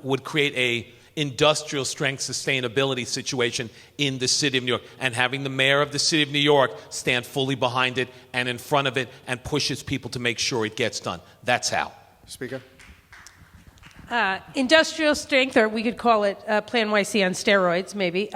K: would create a industrial strength sustainability situation in the city of New York, and having the mayor of the city of New York stand fully behind it and in front of it and pushes people to make sure it gets done. That's how.
C: Speaker.
G: Industrial strength, or we could call it Plan YC on steroids, maybe,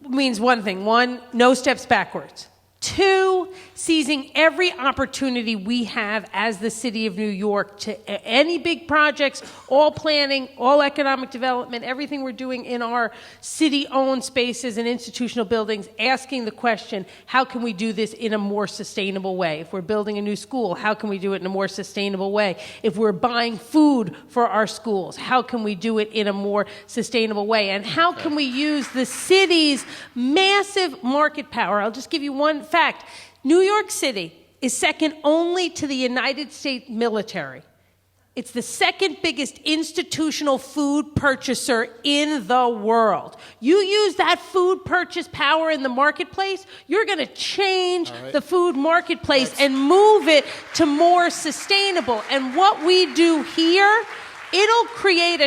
G: means one thing. One, no steps backwards. Two, seizing every opportunity we have as the city of New York to any big projects, all planning, all economic development, everything we're doing in our city-owned spaces and institutional buildings, asking the question, how can we do this in a more sustainable way? If we're building a new school, how can we do it in a more sustainable way? If we're buying food for our schools, how can we do it in a more sustainable way? And how can we use the city's massive market power? I'll just give you one fact. New York City is second only to the United States military. It's the second biggest institutional food purchaser in the world. You use that food purchase power in the marketplace, you're going to change the food marketplace and move it to more sustainable. And what we do here, it'll create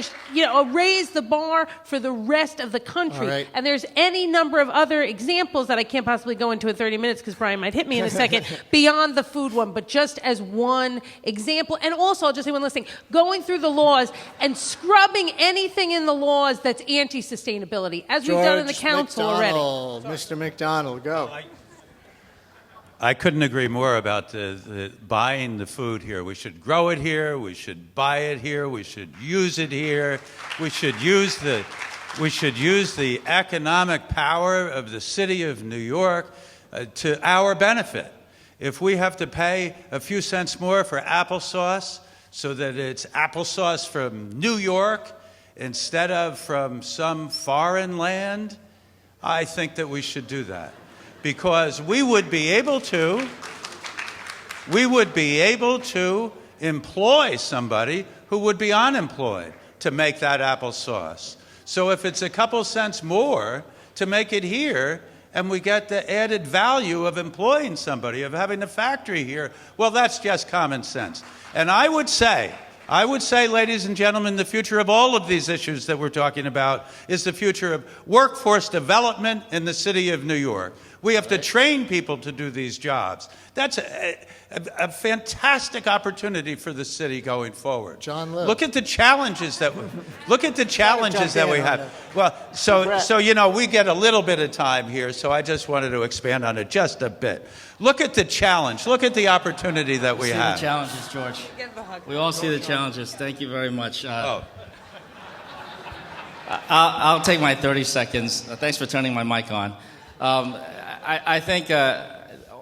G: raise the bar for the rest of the country. And there's any number of other examples that I can't possibly go into in 30 minutes because Brian might hit me in a second, beyond the food one, but just as one example. And also, I'll just say one last thing, going through the laws and scrubbing anything in the laws that's anti-sustainability, as we've done in the council already.
C: Mr. McDonald, go.
I: I couldn't agree more about the buying the food here. We should grow it here. We should buy it here. We should use it here. We should use the economic power of the city of New York to our benefit. If we have to pay a few cents more for applesauce so that it's applesauce from New York instead of from some foreign land, I think that we should do that. Because we would be able to employ somebody who would be unemployed to make that applesauce. So if it's a couple cents more to make it here, and we get the added value of employing somebody, of having a factory here, well, that's just common sense. And I would say, ladies and gentlemen, the future of all of these issues that we're talking about is the future of workforce development in the city of New York. We have to train people to do these jobs. That's a fantastic opportunity for the city going forward.
C: John Liu.
I: Look at the challenges that we have. Well, so we get a little bit of time here, so I just wanted to expand on it just a bit. Look at the challenge. Look at the opportunity that we have.
J: See the challenges, George. We all see the challenges. Thank you very much. I'll take my 30 seconds. Thanks for turning my mic on. I think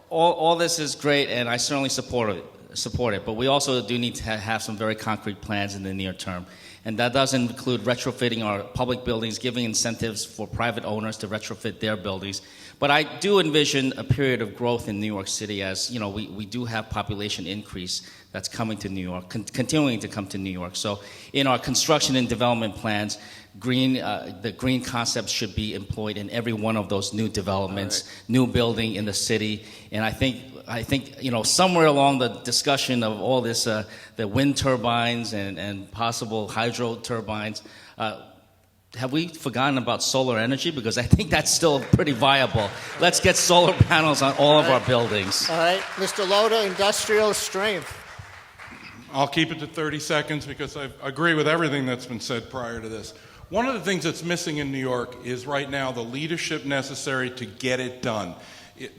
J: all this is great, and I certainly support it. But we also do need to have some very concrete plans in the near term. And that does include retrofitting our public buildings, giving incentives for private owners to retrofit their buildings. But I do envision a period of growth in New York City as, we do have population increase that's coming to New York, continuing to come to New York. So in our construction and development plans, the green concepts should be employed in every one of those new developments, new building in the city. And I think somewhere along the discussion of all this, the wind turbines and possible hydro turbines, have we forgotten about solar energy? Because I think that's still pretty viable. Let's get solar panels on all of our buildings.
C: All right. Mr. Loda, industrial strength.
F: I'll keep it to 30 seconds because I agree with everything that's been said prior to this. One of the things that's missing in New York is right now the leadership necessary to get it done.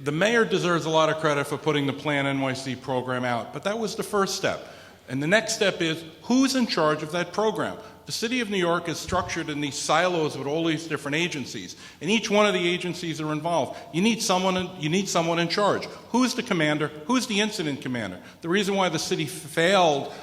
F: The mayor deserves a lot of credit for putting the Plan NYC program out, but that was the first step. And the next step is, who's in charge of that program? The city of New York is structured in these silos with all these different agencies, and each one of the agencies are involved. You need someone in charge. Who's the commander? Who's the incident commander? The reason why the city failed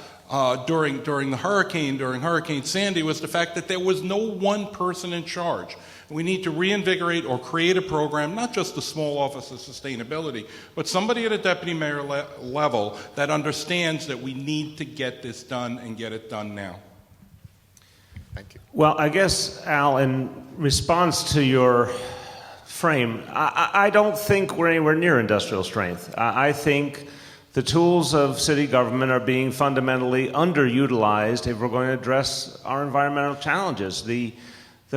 F: during Hurricane Sandy was the fact that there was no one person in charge. We need to reinvigorate or create a program, not just the small office of sustainability, but somebody at a deputy mayor level that understands that we need to get this done and get it done now.
C: Thank you.
H: Well, I guess, Al, in response to your frame, I don't think we're anywhere near industrial strength. I think the tools of city government are being fundamentally underutilized if we're going to address our environmental challenges. The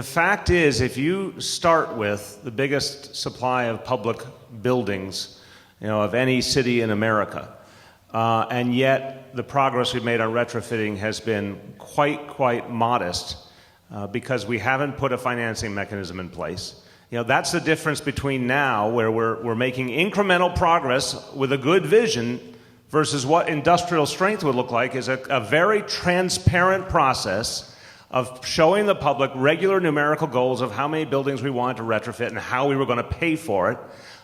H: fact is, if you start with the biggest supply of public buildings, of any city in America, and yet the progress we've made on retrofitting has been quite modest because we haven't put a financing mechanism in place. That's the difference between now, where we're making incremental progress with a good vision, versus what industrial strength would look like is a very transparent process of showing the public regular numerical goals of how many buildings we wanted to retrofit and how we were going to pay for it.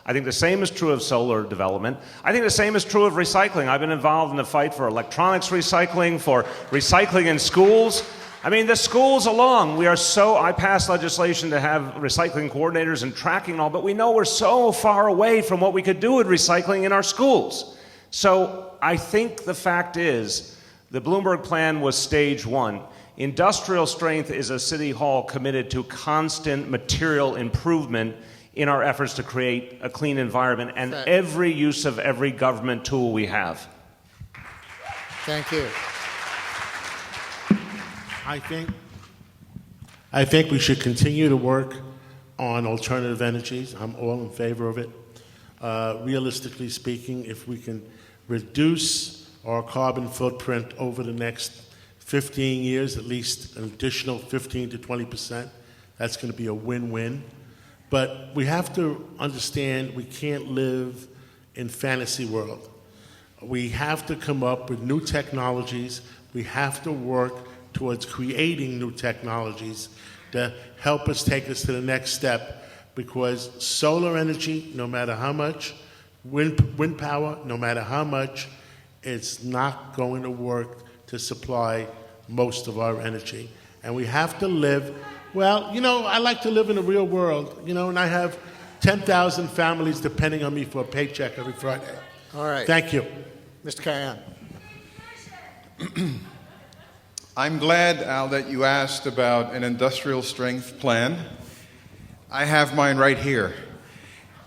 H: I think the same is true of solar development. I think the same is true of recycling. I've been involved in the fight for electronics recycling, for recycling in schools. I mean, the schools along, I passed legislation to have recycling coordinators and tracking and all, but we know we're so far away from what we could do with recycling in our schools. So I think the fact is, the Bloomberg plan was stage one. Industrial strength is a city hall committed to constant material improvement in our efforts to create a clean environment and every use of every government tool we have.
C: Thank you.
D: I think we should continue to work on alternative energies. I'm all in favor of it. Realistically speaking, if we can reduce our carbon footprint over the next 15 years, at least an additional 15 to 20%, that's going to be a win-win. But we have to understand we can't live in fantasy world. We have to come up with new technologies. We have to work towards creating new technologies to help us take us to the next step, because solar energy, no matter how much, wind power, no matter how much, it's not going to work to supply most of our energy. And we have to live, I like to live in the real world, and I have 10,000 families depending on me for a paycheck every Friday.
C: All right.
D: Thank you.
C: Mr. Kayan.
L: I'm glad, Al, that you asked about an industrial strength plan. I have mine right here.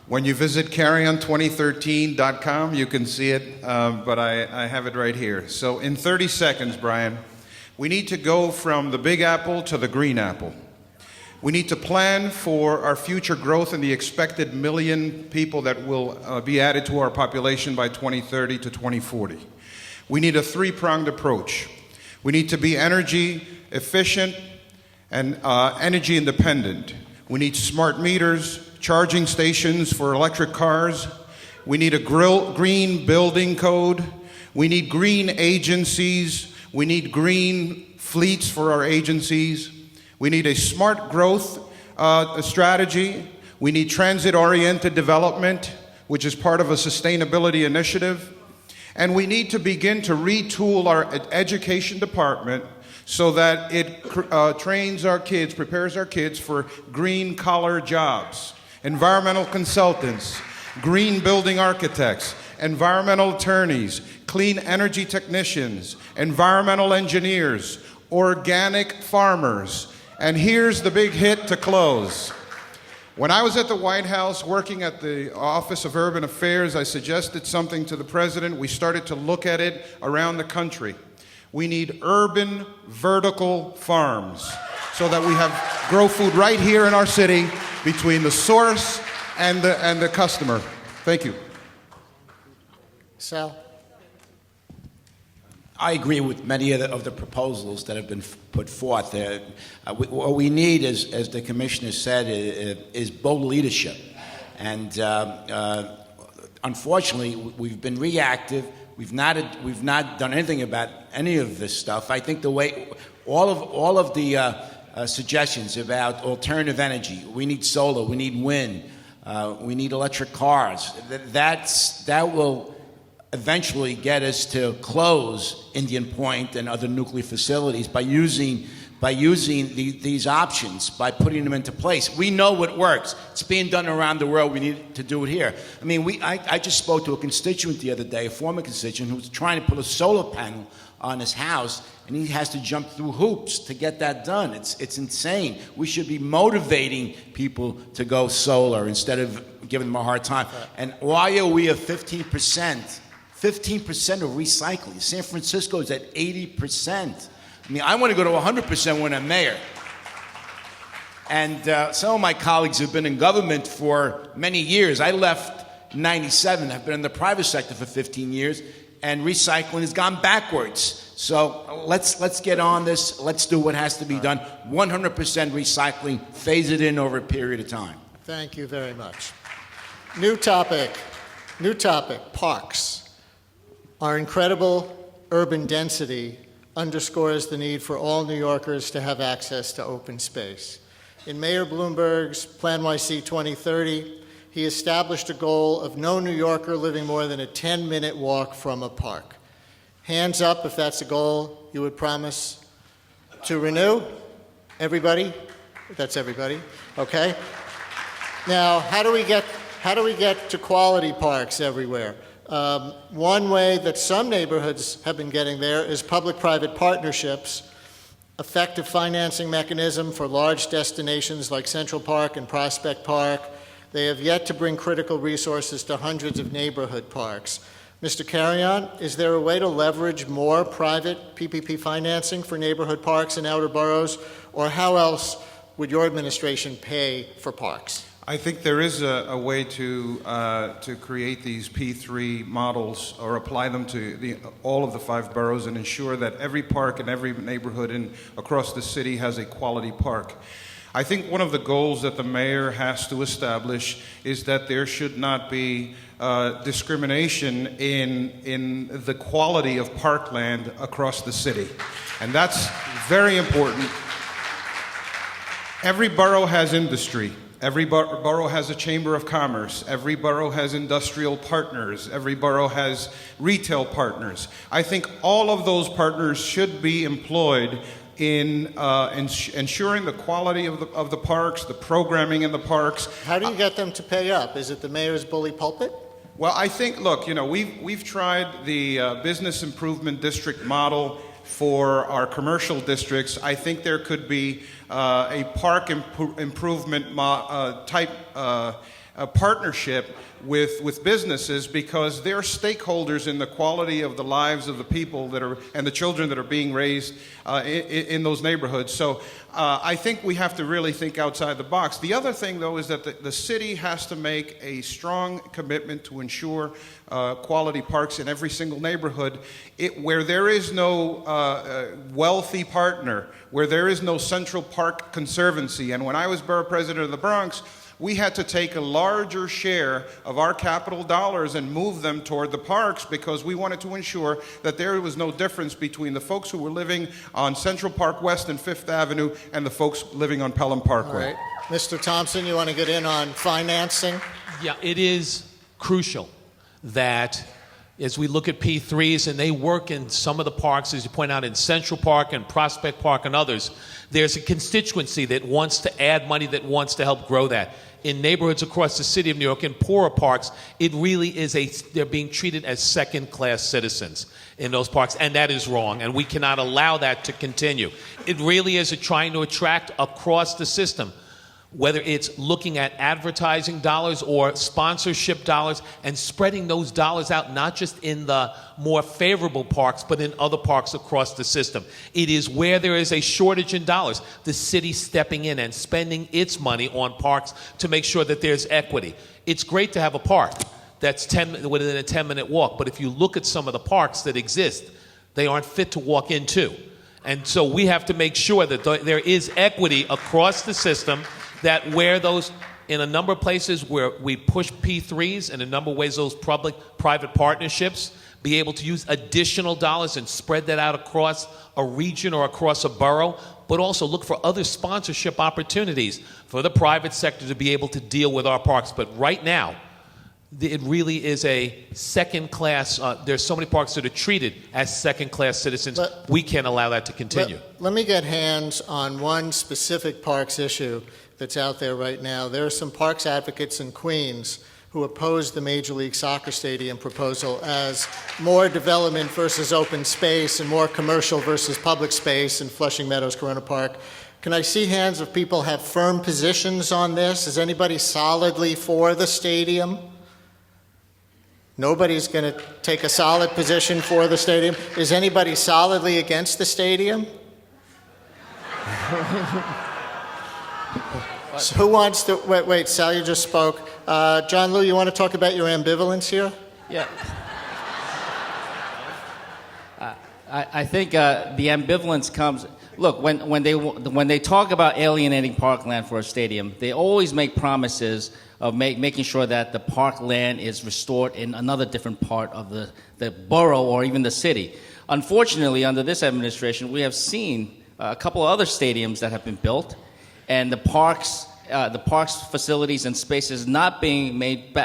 L: When you visit carryon2013.com, you can see it, but I have it right here. So in 30 seconds, Brian, we need to go from the big apple to the green apple. We need to plan for our future growth and the expected million people that will be added to our population by 2030 to 2040. We need a three-pronged approach. We need to be energy efficient and energy independent. We need smart meters, charging stations for electric cars. We need a green building code. We need green agencies. We need green fleets for our agencies. We need a smart growth strategy. We need transit-oriented development, which is part of a sustainability initiative. And we need to begin to retool our education department so that it trains our kids, prepares our kids for green-collar jobs, environmental consultants, green building architects, environmental attorneys, clean energy technicians, environmental engineers, organic farmers. And here's the big hit to close. When I was at the White House working at the Office of Urban Affairs, I suggested something to the president. We started to look at it around the country. We need urban vertical farms so that we grow food right here in our city between the source and the customer. Thank you.
C: Sal?
E: I agree with many of the proposals that have been put forth. What we need, as the commissioner said, is bold leadership. And unfortunately, we've been reactive. We've not done anything about any of this stuff. I think the way all of the suggestions about alternative energy, we need solar, we need wind, we need electric cars. That will eventually get us to close Indian Point and other nuclear facilities by using by using these options, by putting them into place. We know what works. It's being done around the world. We need to do it here. I mean, I just spoke to a constituent the other day, a former constituent, who was trying to put a solar panel on his house, and he has to jump through hoops to get that done. It's insane. We should be motivating people to go solar instead of giving them a hard time. And why are we at 15%? 15% of recycling. San Francisco is at 80%. I mean, I want to go to 100% when I'm mayor. And some of my colleagues have been in government for many years. I left in 97. I've been in the private sector for 15 years, and recycling has gone backwards. So let's get on this. Let's do what has to be done. 100% recycling. Phase it in over a period of time.
C: Thank you very much. New topic, parks. Our incredible urban density underscores the need for all New Yorkers to have access to open space. In Mayor Bloomberg's Plan YC 2030, he established a goal of no New Yorker living more than a 10-minute walk from a park. Hands up if that's a goal you would promise to renew. Everybody? That's everybody. Okay. Now, how do we get to quality parks everywhere? One way that some neighborhoods have been getting there is public-private partnerships, effective financing mechanism for large destinations like Central Park and Prospect Park. They have yet to bring critical resources to hundreds of neighborhood parks. Mr. Carrion, is there a way to leverage more private PPP financing for neighborhood parks in outer boroughs, or how else would your administration pay for parks?
L: I think there is a way to create these P3 models or apply them to all of the 5 boroughs and ensure that every park and every neighborhood across the city has a quality park. I think one of the goals that the mayor has to establish is that there should not be discrimination in the quality of parkland across the city. And that's very important. Every borough has industry. Every borough has a chamber of commerce. Every borough has industrial partners. Every borough has retail partners. I think all of those partners should be employed in ensuring the quality of the parks, the programming in the parks.
C: How do you get them to pay up? Is it the mayor's bully pulpit?
L: Well, I think, look, we've tried the business improvement district model for our commercial districts. I think there could be a park improvement type partnership with businesses, because they're stakeholders in the quality of the lives of the people and the children that are being raised in those neighborhoods. So I think we have to really think outside the box. The other thing, though, is that the city has to make a strong commitment to ensure quality parks in every single neighborhood. Where there is no wealthy partner, where there is no Central Park Conservancy, and when I was borough president of the Bronx, we had to take a larger share of our capital dollars and move them toward the parks, because we wanted to ensure that there was no difference between the folks who were living on Central Park West and Fifth Avenue and the folks living on Pelham Parkway.
C: All right. Mr. Thompson, you want to get in on financing?
K: Yeah, it is crucial that as we look at P3s, and they work in some of the parks, as you point out, in Central Park and Prospect Park and others, there's a constituency that wants to add money, that wants to help grow that. In neighborhoods across the city of New York, in poorer parks, it really is they're being treated as second-class citizens in those parks, and that is wrong, and we cannot allow that to continue. It really is trying to attract across the system, whether it's looking at advertising dollars or sponsorship dollars, and spreading those dollars out not just in the more favorable parks, but in other parks across the system. It is where there is a shortage in dollars, the city stepping in and spending its money on parks to make sure that there's equity. It's great to have a park that's within a 10-minute walk, but if you look at some of the parks that exist, they aren't fit to walk into. And so we have to make sure that there is equity across the system, that where those, in a number of places where we push P3s, and in a number of ways those public-private partnerships, be able to use additional dollars and spread that out across a region or across a borough, but also look for other sponsorship opportunities for the private sector to be able to deal with our parks. But right now, it really is a second-class. There's so many parks that are treated as second-class citizens. We can't allow that to continue.
C: Let me get hands on one specific parks issue that's out there right now. There are some parks advocates in Queens who oppose the Major League Soccer stadium proposal as more development versus open space and more commercial versus public space in Flushing Meadows, Corona Park. Can I see hands of people have firm positions on this? Is anybody solidly for the stadium? Nobody's going to take a solid position for the stadium. Is anybody solidly against the stadium? So who wants to, wait, Sal, you just spoke. John Liu, you want to talk about your ambivalence here?
J: Yeah. I think the ambivalence comes. Look, when they talk about alienating parkland for a stadium, they always make promises of making sure that the parkland is restored in another different part of the borough or even the city. Unfortunately, under this administration, we have seen a couple of other stadiums that have been built, and the parks facilities and spaces not being made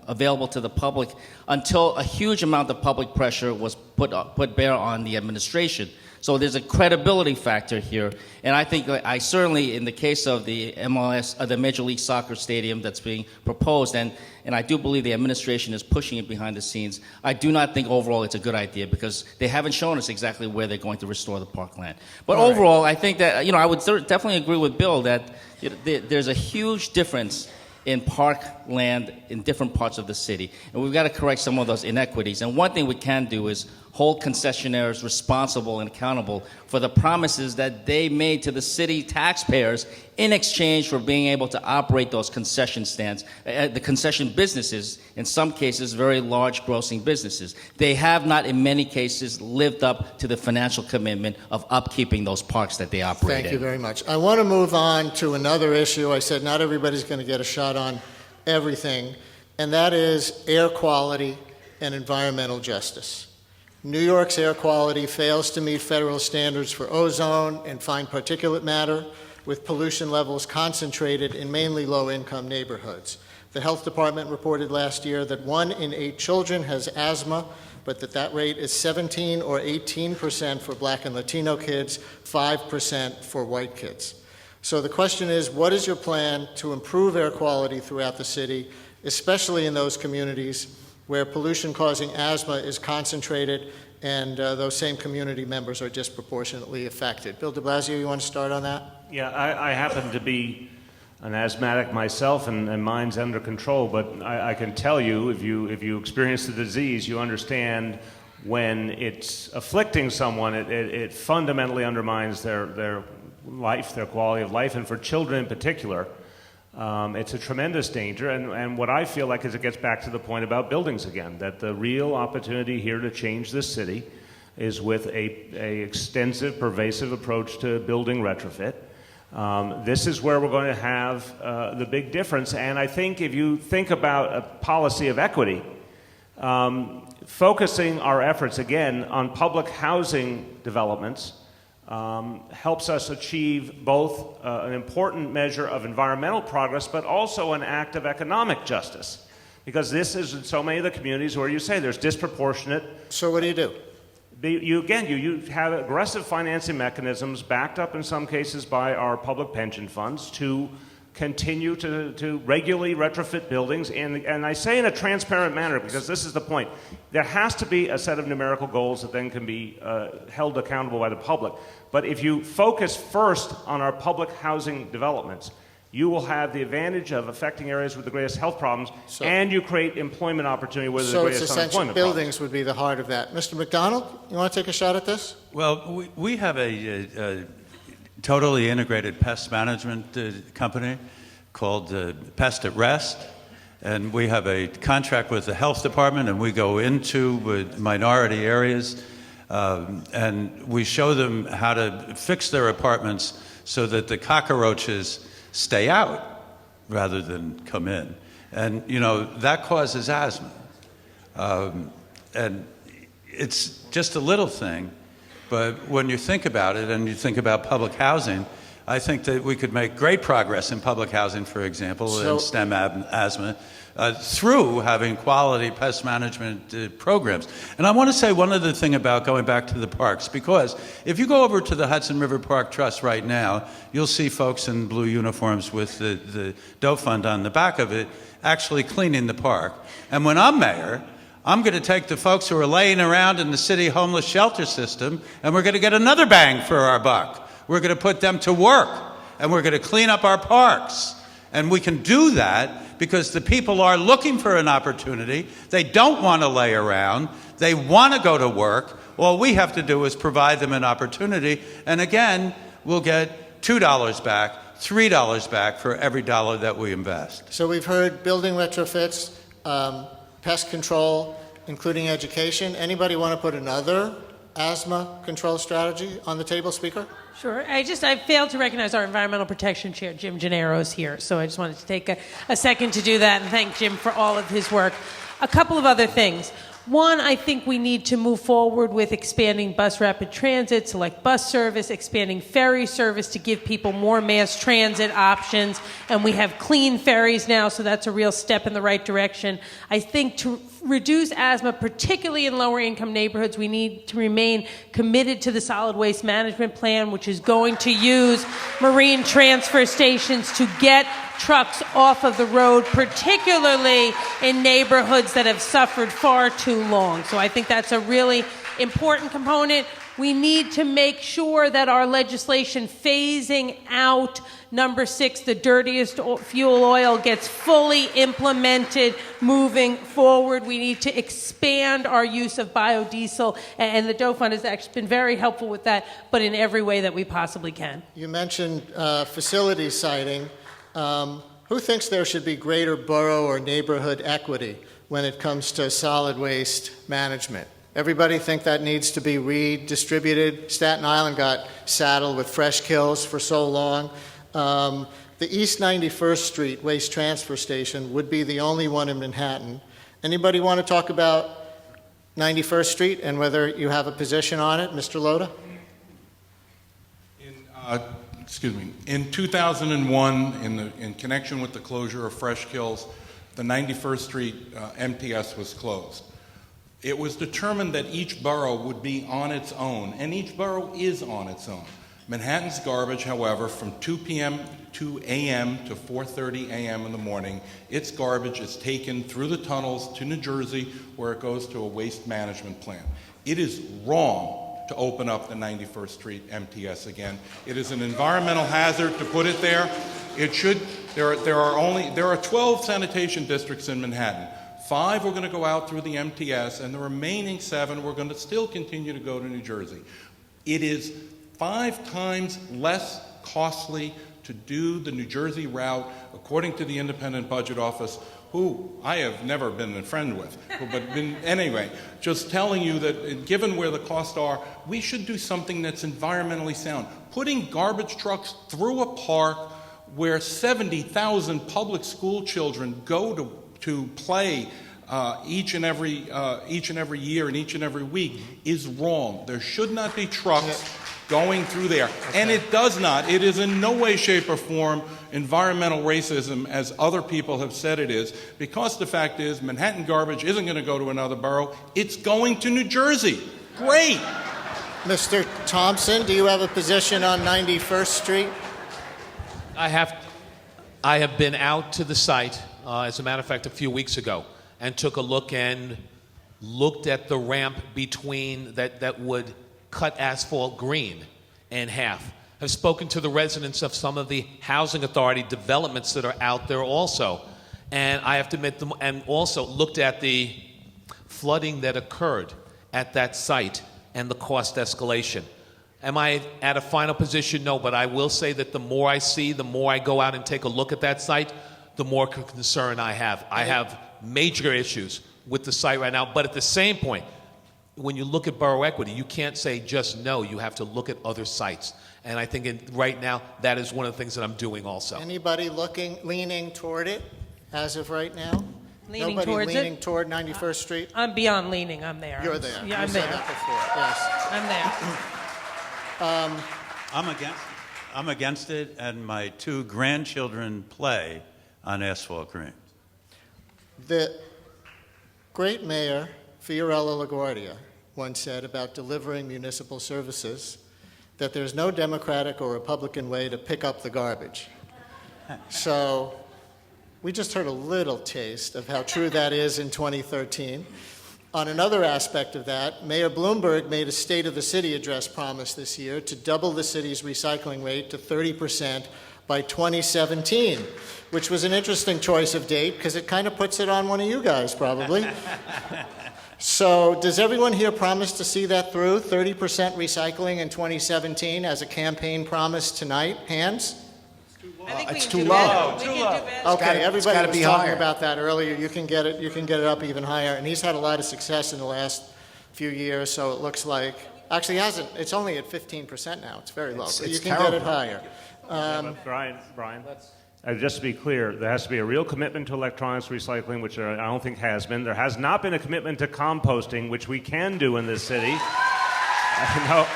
J: available to the public until a huge amount of public pressure was put bare on the administration. So there's a credibility factor here, and I think I certainly, in the case of the MLS, the Major League Soccer stadium that's being proposed, and I do believe the administration is pushing it behind the scenes. I do not think overall it's a good idea because they haven't shown us exactly where they're going to restore the parkland. But overall, I think that I would definitely agree with Bill that there's a huge difference in parkland in different parts of the city, and we've got to correct some of those inequities. And one thing we can do is hold concessionaires responsible and accountable for the promises that they made to the city taxpayers in exchange for being able to operate those concession stands, the concession businesses, in some cases very large grossing businesses. They have not in many cases lived up to the financial commitment of upkeeping those parks that they operate in.
C: Thank you very much. I want to move on to another issue. I said not everybody's going to get a shot on everything, and that is air quality and environmental justice. New York's air quality fails to meet federal standards for ozone and fine particulate matter, with pollution levels concentrated in mainly low-income neighborhoods. The health department reported last year that 1 in 8 children has asthma, but that rate is 17 or 18% for Black and Latino kids, 5% for white kids. So the question is, what is your plan to improve air quality throughout the city, especially in those communities where pollution-causing asthma is concentrated and those same community members are disproportionately affected? Bill de Blasio, you want to start on that?
H: Yeah, I happen to be an asthmatic myself, and mine's under control, but I can tell you, if you experience the disease, you understand when it's afflicting someone, it fundamentally undermines their life, their quality of life, and for children in particular, it's a tremendous danger, and what I feel like is it gets back to the point about buildings again, that the real opportunity here to change this city is with a extensive, pervasive approach to building retrofit. This is where we're going to have the big difference, and I think if you think about a policy of equity, focusing our efforts again on public housing developments helps us achieve both an important measure of environmental progress, but also an act of economic justice. Because this is in so many of the communities where you say there's disproportionate.
C: So what do you do?
H: You have aggressive financing mechanisms backed up in some cases by our public pension funds to continue to regularly retrofit buildings, and I say in a transparent manner because this is the point. There has to be a set of numerical goals that then can be held accountable by the public. But if you focus first on our public housing developments, you will have the advantage of affecting areas with the greatest health problems, and you create employment opportunity where there's the greatest unemployment problems.
C: So it's essential buildings would be the heart of that. Mr. McDonald, you want to take a shot at this?
I: Well, we have a totally integrated pest management company called Pest at Rest, and we have a contract with the health department, and we go into minority areas and we show them how to fix their apartments so that the cockroaches stay out rather than come in. And, that causes asthma. And it's just a little thing, but when you think about it and you think about public housing, I think that we could make great progress in public housing, for example, and stem asthma, through having quality pest management programs. And I want to say one other thing about going back to the parks, because if you go over to the Hudson River Park Trust right now, you'll see folks in blue uniforms with the dough fund on the back of it actually cleaning the park. And when I'm mayor, I'm going to take the folks who are laying around in the city homeless shelter system, and we're going to get another bang for our buck. We're going to put them to work, and we're going to clean up our parks. And we can do that because the people are looking for an opportunity. They don't want to lay around. They want to go to work. All we have to do is provide them an opportunity. And again, we'll get $2 back, $3 back for every dollar that we invest.
C: So we've heard building retrofits, pest control, including education. Anybody want to put another asthma control strategy on the table, Speaker?
G: Sure. I failed to recognize our Environmental Protection Chair, Jim Gennaro, is here. So I just wanted to take a second to do that and thank Jim for all of his work. A couple of other things. One, I think we need to move forward with expanding bus rapid transit, select bus service, expanding ferry service to give people more mass transit options. And we have clean ferries now, so that's a real step in the right direction. I think to reduce asthma, particularly in lower income neighborhoods, we need to remain committed to the solid waste management plan, which is going to use marine transfer stations to get trucks off of the road, particularly in neighborhoods that have suffered far too long. So I think that's a really important component. We need to make sure that our legislation phasing out number 6, the dirtiest fuel oil, gets fully implemented moving forward. We need to expand our use of biodiesel, and the Doe Fund has actually been very helpful with that, but in every way that we possibly can.
C: You mentioned facility siting. Who thinks there should be greater borough or neighborhood equity when it comes to solid waste management? Everybody think that needs to be redistributed. Staten Island got saddled with fresh kills for so long. The East 91st Street Waste Transfer Station would be the only one in Manhattan. Anybody want to talk about 91st Street and whether you have a position on it? Mr. Loda?
F: In 2001, in connection with the closure of Fresh Kills, the 91st Street MTS was closed. It was determined that each borough would be on its own, and each borough is on its own. Manhattan's garbage, however, from 2 p.m. to a.m. to 4:30 a.m. in the morning, its garbage is taken through the tunnels to New Jersey, where it goes to a waste management plant. It is wrong to open up the 91st Street MTS again. It is an environmental hazard to put it there. There are 12 sanitation districts in Manhattan. 5 are going to go out through the MTS, and the remaining 7 we're going to still continue to go to New Jersey. It is 5 times less costly to do the New Jersey route, according to the Independent Budget Office, who I have never been a friend with. Anyway, just telling you that given where the costs are, we should do something that's environmentally sound. Putting garbage trucks through a park where 70,000 public school children go to play each and every year and each and every week is wrong. There should not be trucks going through there. Okay. And it does not. It is in no way, shape, or form environmental racism, as other people have said it is, because the fact is Manhattan garbage isn't going to go to another borough. It's going to New Jersey. Great.
C: Mr. Thompson, do you have a position on 91st Street?
K: I have been out to the site, as a matter of fact, a few weeks ago, and took a look and looked at the ramp between that would cut asphalt green in half. I've spoken to the residents of some of the housing authority developments that are out there also, and I have to admit them, and also looked at the flooding that occurred at that site and the cost escalation. Am I at a final position? No, but I will say that the more I see, the more I go out and take a look at that site, the more concern I have. I have major issues with the site right now, but at the same point, when you look at borough equity, you can't say just no. You have to look at other sites. And I think right now, that is one of the things that I'm doing also.
C: Anybody leaning toward it as of right now?
G: Leaning
C: Nobody
G: towards
C: leaning
G: it?
C: toward 91st Street?
G: I'm beyond leaning. I'm there.
C: You're there.
G: Yeah,
C: You
G: I'm
C: said
G: there.
C: that before. Yes.
G: I'm there.
I: I'm against it, and my 2 grandchildren play on asphalt green.
C: The great mayor, Fiorello LaGuardia, once said about delivering municipal services that there's no Democratic or Republican way to pick up the garbage. So we just heard a little taste of how true that is in 2013. On another aspect of that, Mayor Bloomberg made a State of the City address promise this year to double the city's recycling rate to 30% by 2017, which was an interesting choice of date because it kind of puts it on one of you guys, probably. So does everyone here promise to see that through, 30% recycling in 2017 as a campaign promise tonight? Hands?
G: It's too low.
C: Okay, everybody was talking about that earlier. You can get it up even higher. And he's had a lot of success in the last few years, so it looks like, actually hasn't, it's only at 15% now. It's very low, but you can get it higher.
H: Brian, just to be clear, there has to be a real commitment to electronics recycling, which I don't think has been. There has not been a commitment to composting, which we can do in this city. No.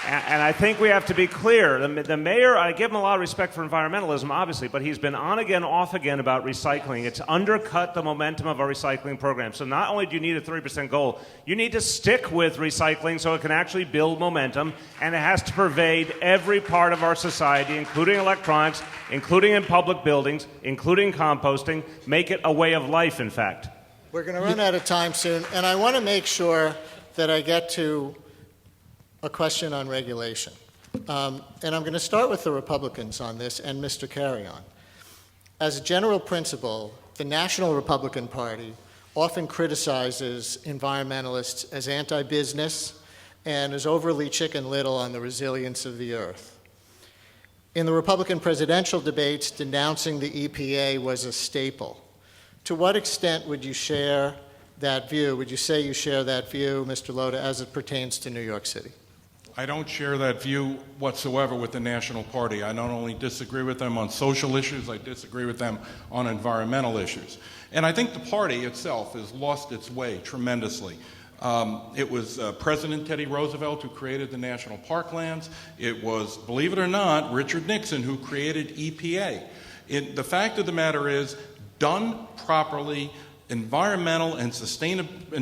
H: And I think we have to be clear. The mayor, I give him a lot of respect for environmentalism, obviously, but he's been on again, off again about recycling. It's undercut the momentum of our recycling program. So not only do you need a 30% goal, you need to stick with recycling so it can actually build momentum, and it has to pervade every part of our society, including electronics, including in public buildings, including composting, make it a way of life, in fact.
C: We're going to run out of time soon, and I want to make sure that I get to a question on regulation. And I'm going to start with the Republicans on this and Mr. Carrion. As a general principle, the National Republican Party often criticizes environmentalists as anti-business and as overly chicken little on the resilience of the earth. In the Republican presidential debates, denouncing the EPA was a staple. To what extent would you share that view? Would you say you share that view, Mr. Loda, as it pertains to New York City?
F: I don't share that view whatsoever with the National Party. I not only disagree with them on social issues, I disagree with them on environmental issues. And I think the party itself has lost its way tremendously. It was President Teddy Roosevelt who created the national parklands. It was, believe it or not, Richard Nixon who created EPA. The fact of the matter is, done properly, environmental and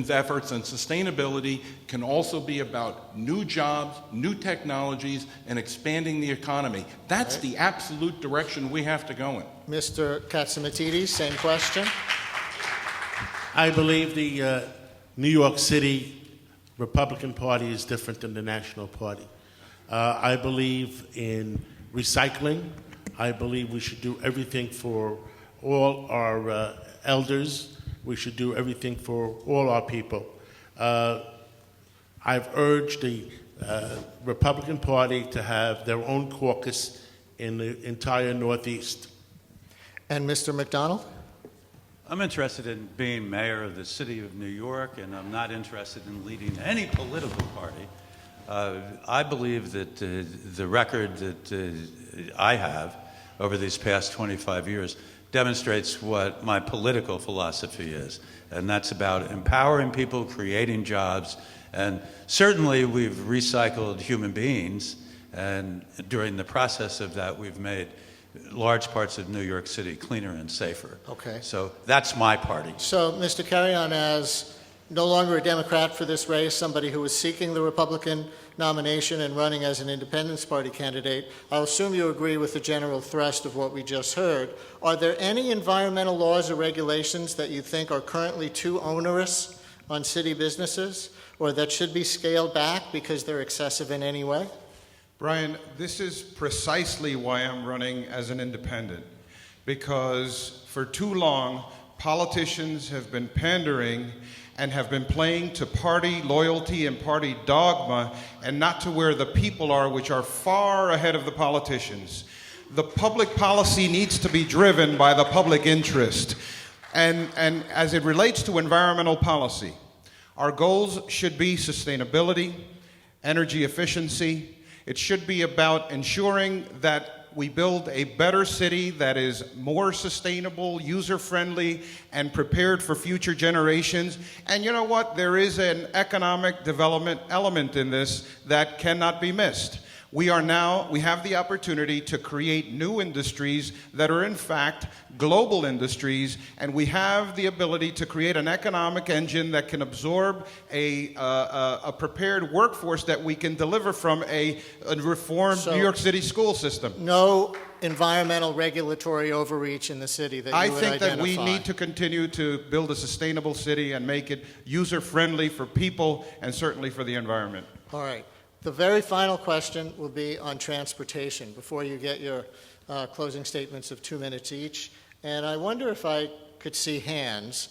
F: efforts and sustainability can also be about new jobs, new technologies, and expanding the economy. That's the absolute direction we have to go in.
C: Mr. Katsamatidis, same question.
D: I believe the New York City Republican Party is different than the National Party. I believe in recycling. I believe we should do everything for all our elders. We should do everything for all our people. I've urged the Republican Party to have their own caucus in the entire Northeast.
C: And Mr. McDonald?
I: I'm interested in being mayor of the city of New York, and I'm not interested in leading any political party. I believe that the record that I have over these past 25 years demonstrates what my political philosophy is, and that's about empowering people, creating jobs, and certainly we've recycled human beings, and during the process of that we've made large parts of New York City cleaner and safer.
C: Okay.
I: So that's my party.
C: So, Mr. Carrion, as no longer a Democrat for this race, somebody who was seeking the Republican nomination and running as an Independence Party candidate, I'll assume you agree with the general thrust of what we just heard. Are there any environmental laws or regulations that you think are currently too onerous on city businesses, or that should be scaled back because they're excessive in any way?
L: Brian, this is precisely why I'm running as an independent, because for too long, politicians have been pandering and have been playing to party loyalty and party dogma and not to where the people are, which are far ahead of the politicians. The public policy needs to be driven by the public interest. And as it relates to environmental policy, our goals should be sustainability, energy efficiency. It should be about ensuring that we build a better city that is more sustainable, user-friendly, and prepared for future generations. And you know what? There is an economic development element in this that cannot be missed. We have the opportunity to create new industries that are in fact global industries, and we have the ability to create an economic engine that can absorb a prepared workforce that we can deliver from a reformed New York City school system.
C: No environmental regulatory overreach in the city that you would
L: I think that we
C: identify.
L: need to continue to build a sustainable city and make it user-friendly for people and certainly for the environment.
C: All right. The very final question will be on transportation before you get your closing statements of 2 minutes each. And I wonder if I could see hands.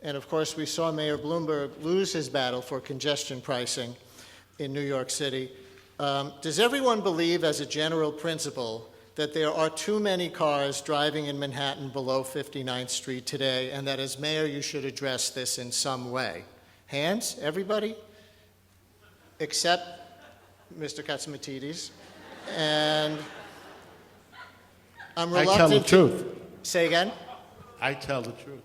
C: And of course, we saw Mayor Bloomberg lose his battle for congestion pricing in New York City. Does everyone believe, as a general principle, that there are too many cars driving in Manhattan below 59th Street today, and that as mayor you should address this in some way? Hands? Everybody? Except Mr. Katsimatidis. And I'm reluctant
D: I tell the truth.
C: Say again?
D: I tell the truth.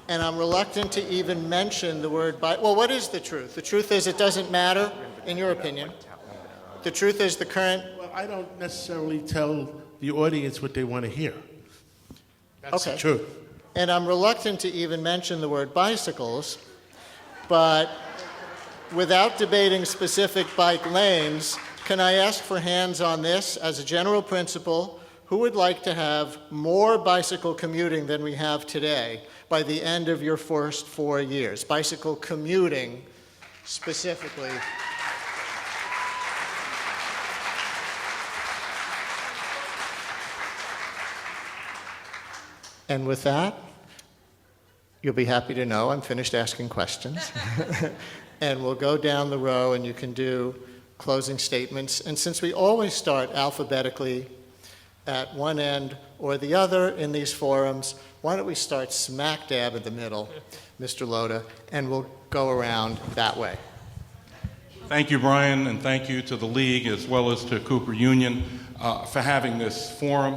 C: And I'm reluctant to even mention the word well, what is the truth? The truth is it doesn't matter, in your opinion. The truth is the current...
D: Well, I don't necessarily tell the audience what they want to hear. That's
C: Okay.
D: the truth.
C: And I'm reluctant to even mention the word bicycles, but without debating specific bike lanes, can I ask for hands on this as a general principle? Who would like to have more bicycle commuting than we have today by the end of your first 4 years? Bicycle commuting specifically. And with that, you'll be happy to know I'm finished asking questions. And we'll go down the row and you can do closing statements. And since we always start alphabetically at one end or the other in these forums, why don't we start smack dab in the middle, Mr. Loda, and we'll go around that way.
F: Thank you, Brian, and thank you to the League as well as to Cooper Union for having this forum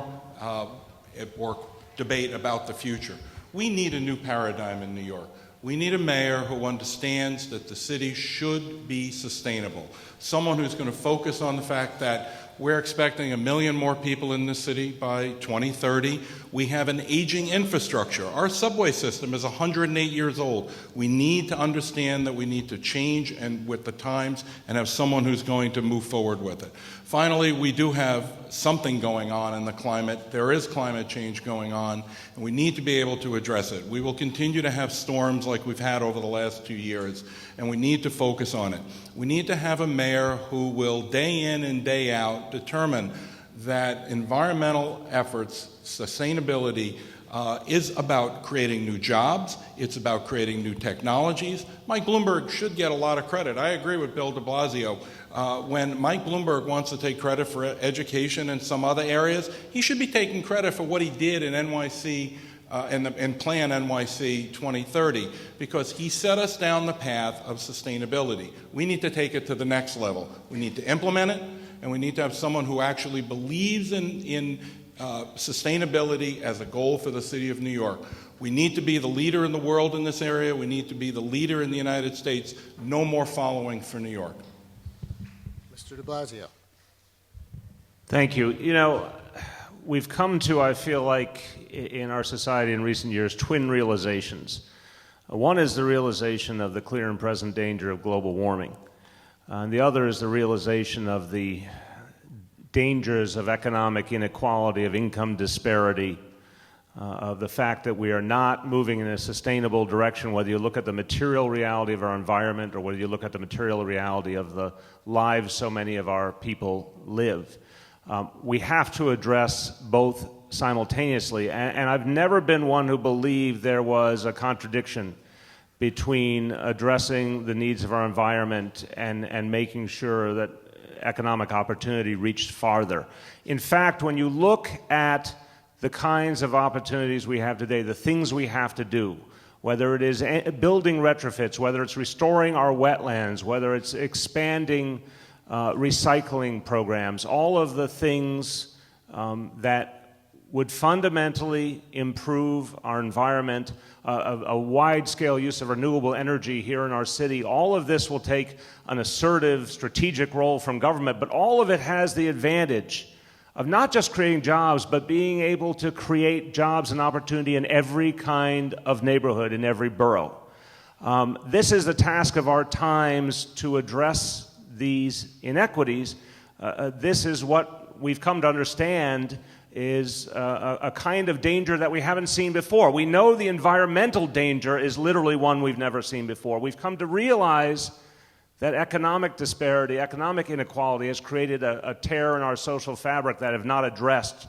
F: or debate about the future. We need a new paradigm in New York. We need a mayor who understands that the city should be sustainable. Someone who's going to focus on the fact that we're expecting 1 million more people in this city by 2030. We have an aging infrastructure. Our subway system is 108 years old. We need to understand that we need to change and with the times and have someone who's going to move forward with it. Finally, we do have something going on in the climate. There is climate change going on, and we need to be able to address it. We will continue to have storms like we've had over the last 2 years, and we need to focus on it. We need to have a mayor who will, day in and day out, determine that environmental efforts, sustainability, is about creating new jobs. It's about creating new technologies. Mike Bloomberg should get a lot of credit. I agree with Bill de Blasio. When Mike Bloomberg wants to take credit for education and some other areas, he should be taking credit for what he did in NYC and Plan NYC 2030, because he set us down the path of sustainability. We need to take it to the next level. We need to implement it, and we need to have someone who actually believes in sustainability as a goal for the city of New York. We need to be the leader in the world in this area. We need to be the leader in the United States. No more following for New York.
C: Mr. de Blasio.
H: Thank you. You know, we've come to, I feel like, in our society in recent years, twin realizations. One is the realization of the clear and present danger of global warming. And the other is the realization of the dangers of economic inequality, of income disparity, of the fact that we are not moving in a sustainable direction, whether you look at the material reality of our environment or whether you look at the material reality of the lives so many of our people live. We have to address both simultaneously, and I've never been one who believed there was a contradiction between addressing the needs of our environment and making sure that economic opportunity reached farther. In fact, when you look at the kinds of opportunities we have today, the things we have to do, whether it is building retrofits, whether it's restoring our wetlands, whether it's expanding recycling programs, all of the things that would fundamentally improve our environment, a wide-scale use of renewable energy here in our city. All of this will take an assertive, strategic role from government, but all of it has the advantage of not just creating jobs, but being able to create jobs and opportunity in every kind of neighborhood, in every borough. This is the task of our times, to address these inequities. This is what we've come to understand is a kind of danger that we haven't seen before. We know the environmental danger is literally one we've never seen before. We've come to realize that economic disparity, economic inequality has created a tear in our social fabric that, if not addressed,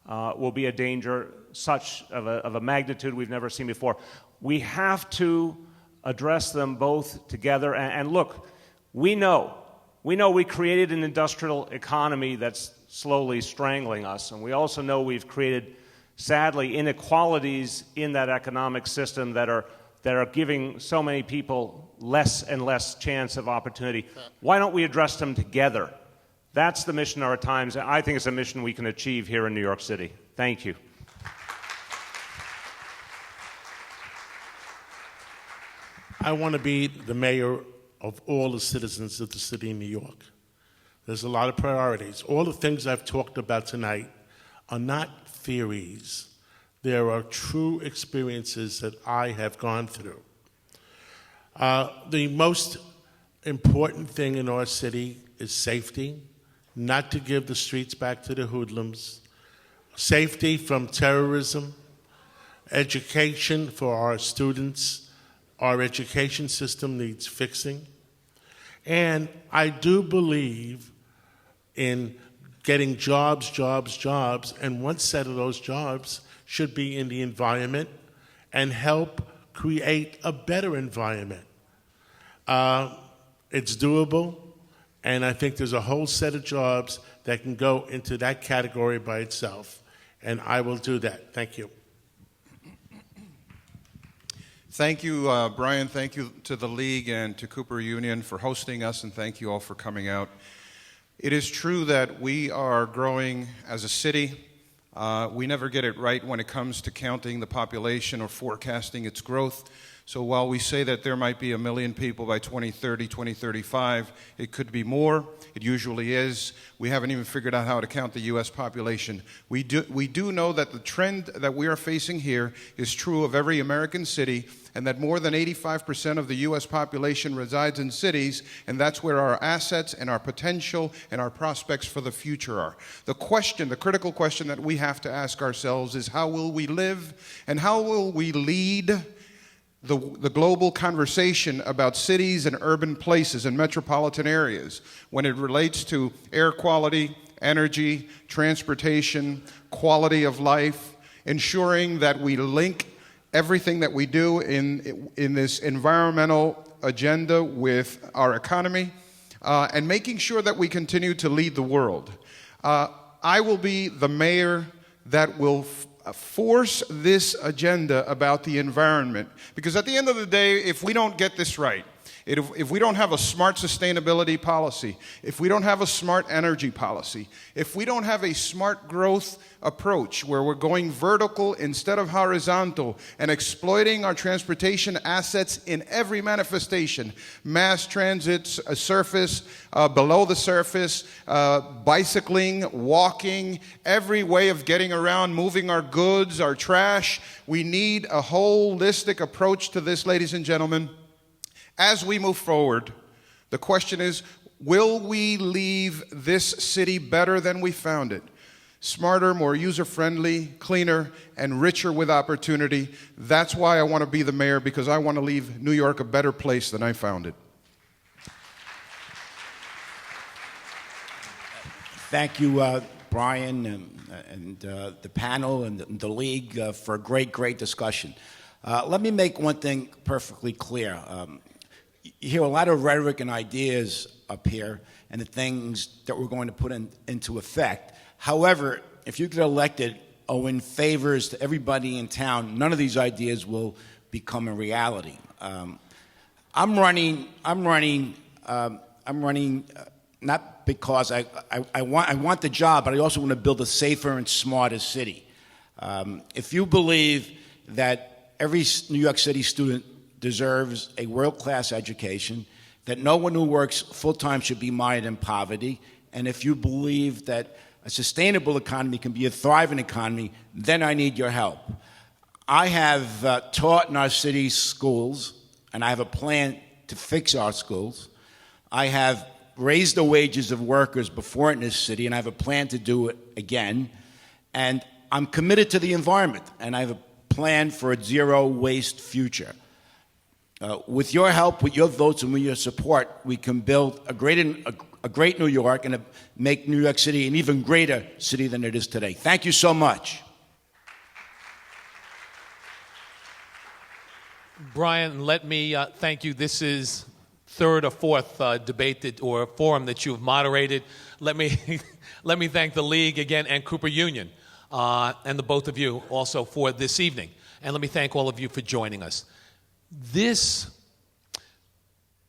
H: will be a danger such of a magnitude we've never seen before. We have to address them both together. And look, we know we created an industrial economy that's slowly strangling us, and we also know we've created, sadly, inequalities in that economic system that are giving so many people less and less chance of opportunity. Why don't we address them together? That's the mission of our times, and I think it's a mission we can achieve here in New York City. Thank you.
D: I want to be the mayor of all the citizens of the city of New York. There's a lot of priorities. All the things I've talked about tonight are not theories. There are true experiences that I have gone through. The most important thing in our city is safety, not to give the streets back to the hoodlums, safety from terrorism, education for our students. Our education system needs fixing. And I do believe in getting jobs, and one set of those jobs should be in the environment and help create a better environment. It's doable, and I think there's a whole set of jobs that can go into that category by itself, and I will do that. Thank you.
L: Thank you, Brian. Thank you to the League and to Cooper Union for hosting us, and thank you all for coming out. It is true that we are growing as a city. We never get it right when it comes to counting the population or forecasting its growth. So while we say that there might be 1 million people by 2030, 2035, it could be more. It usually is. We haven't even figured out how to count the U.S. population. We do know that the trend that we are facing here is true of every American city, and that more than 85% of the U.S. population resides in cities, and that's where our assets and our potential and our prospects for the future are. The critical question that we have to ask ourselves is, how will we live and how will we lead the global conversation about cities and urban places and metropolitan areas when it relates to air quality, energy, transportation, quality of life, ensuring that we link everything that we do in this environmental agenda with our economy, and making sure that we continue to lead the world. I will be the mayor that will force this agenda about the environment, because at the end of the day, if we don't get this right, if we don't have a smart sustainability policy, if we don't have a smart energy policy, if we don't have a smart growth approach where we're going vertical instead of horizontal and exploiting our transportation assets in every manifestation, mass transit, surface, below the surface, bicycling, walking, every way of getting around, moving our goods, our trash, we need a holistic approach to this, ladies and gentlemen. As we move forward, the question is, will we leave this city better than we found it? Smarter, more user-friendly, cleaner, and richer with opportunity. That's why I want to be the mayor, because I want to leave New York a better place than I found it.
E: Thank you, Brian, and the panel and the League for a great discussion. Let me make one thing perfectly clear. You hear a lot of rhetoric and ideas up here and the things that we're going to put into effect. However, if you get elected or win favors to everybody in town, none of these ideas will become a reality. I'm running not because I want the job, but I also want to build a safer and smarter city. If you believe that every New York City student deserves a world-class education, that no one who works full-time should be mired in poverty, and if you believe that a sustainable economy can be a thriving economy, then I need your help. I have taught in our city's schools, and I have a plan to fix our schools. I have raised the wages of workers before in this city, and I have a plan to do it again. And I'm committed to the environment, and I have a plan for a zero-waste future. With your help, with your votes, and with your support, we can build a great New York and make New York City an even greater city than it is today. Thank you so much.
K: Brian, let me thank you. This is third or fourth debate or forum that you've moderated. Let me thank the League again and Cooper Union and the both of you also for this evening. And let me thank all of you for joining us. This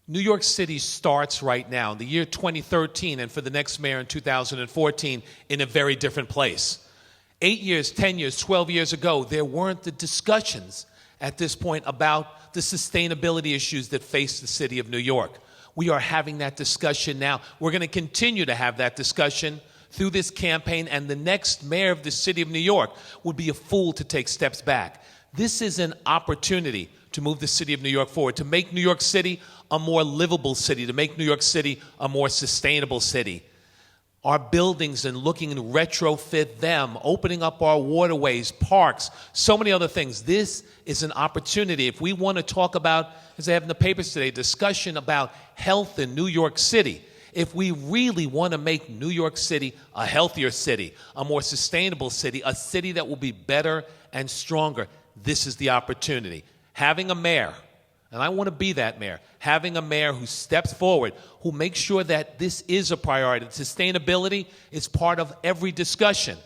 K: New York City starts right now, in the year 2013, and for the next mayor in 2014, in a very different place. 8 years, 10 years, 12 years ago, there weren't the discussions at this point about the sustainability issues that face the city of New York. We are having that discussion now. We're going to continue to have that discussion through this campaign, and the next mayor of the city of New York would be a fool to take steps back. This is an opportunity to move the city of New York forward, to make New York City a more livable city, to make New York City a more sustainable city. Our buildings and looking to retrofit them, opening up our waterways, parks, so many other things. This is an opportunity. If we want to talk about, as I have in the papers today, discussion about health in New York City, if we really want to make New York City a healthier city, a more sustainable city, a city that will be better and stronger, this is the opportunity. Having a mayor, and I want to be that mayor, having a mayor who steps forward, who makes sure that this is a priority. Sustainability is part of every discussion,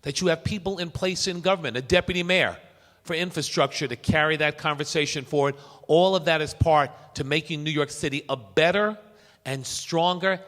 K: that you have people in place in government, a deputy mayor for infrastructure to carry that conversation forward. All of that is part to making New York City a better and stronger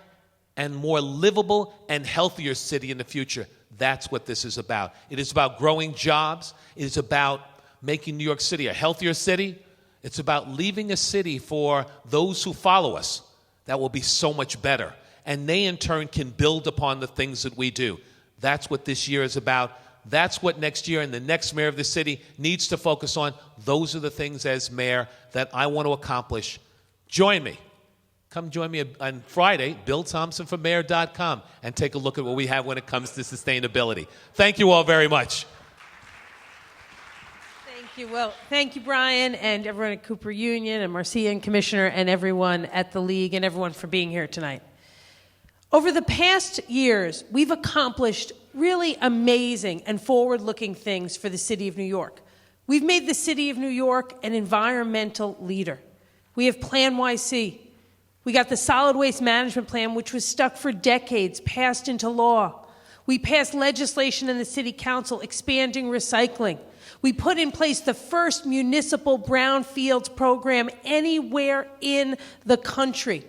K: and more livable and healthier city in the future. That's what this is about. It is about growing jobs. It is about making New York City a healthier city. It's about leaving a city for those who follow us that will be so much better. And they, in turn, can build upon the things that we do. That's what this year is about. That's what next year and the next mayor of the city needs to focus on. Those are the things as mayor that I want to accomplish. Join me. Come join me on Friday, BillThompsonForMayor.com, and take a look at what we have when it comes to sustainability. Thank you all very much.
G: Thank you. Well, thank you, Brian, and everyone at Cooper Union, and Marcia and Commissioner, and everyone at the League, and everyone for being here tonight. Over the past years, we've accomplished really amazing and forward-looking things for the city of New York. We've made the city of New York an environmental leader. We have Plan YC. We got the Solid Waste Management Plan, which was stuck for decades, passed into law. We passed legislation in the City Council expanding recycling. We put in place the first municipal brownfields program anywhere in the country.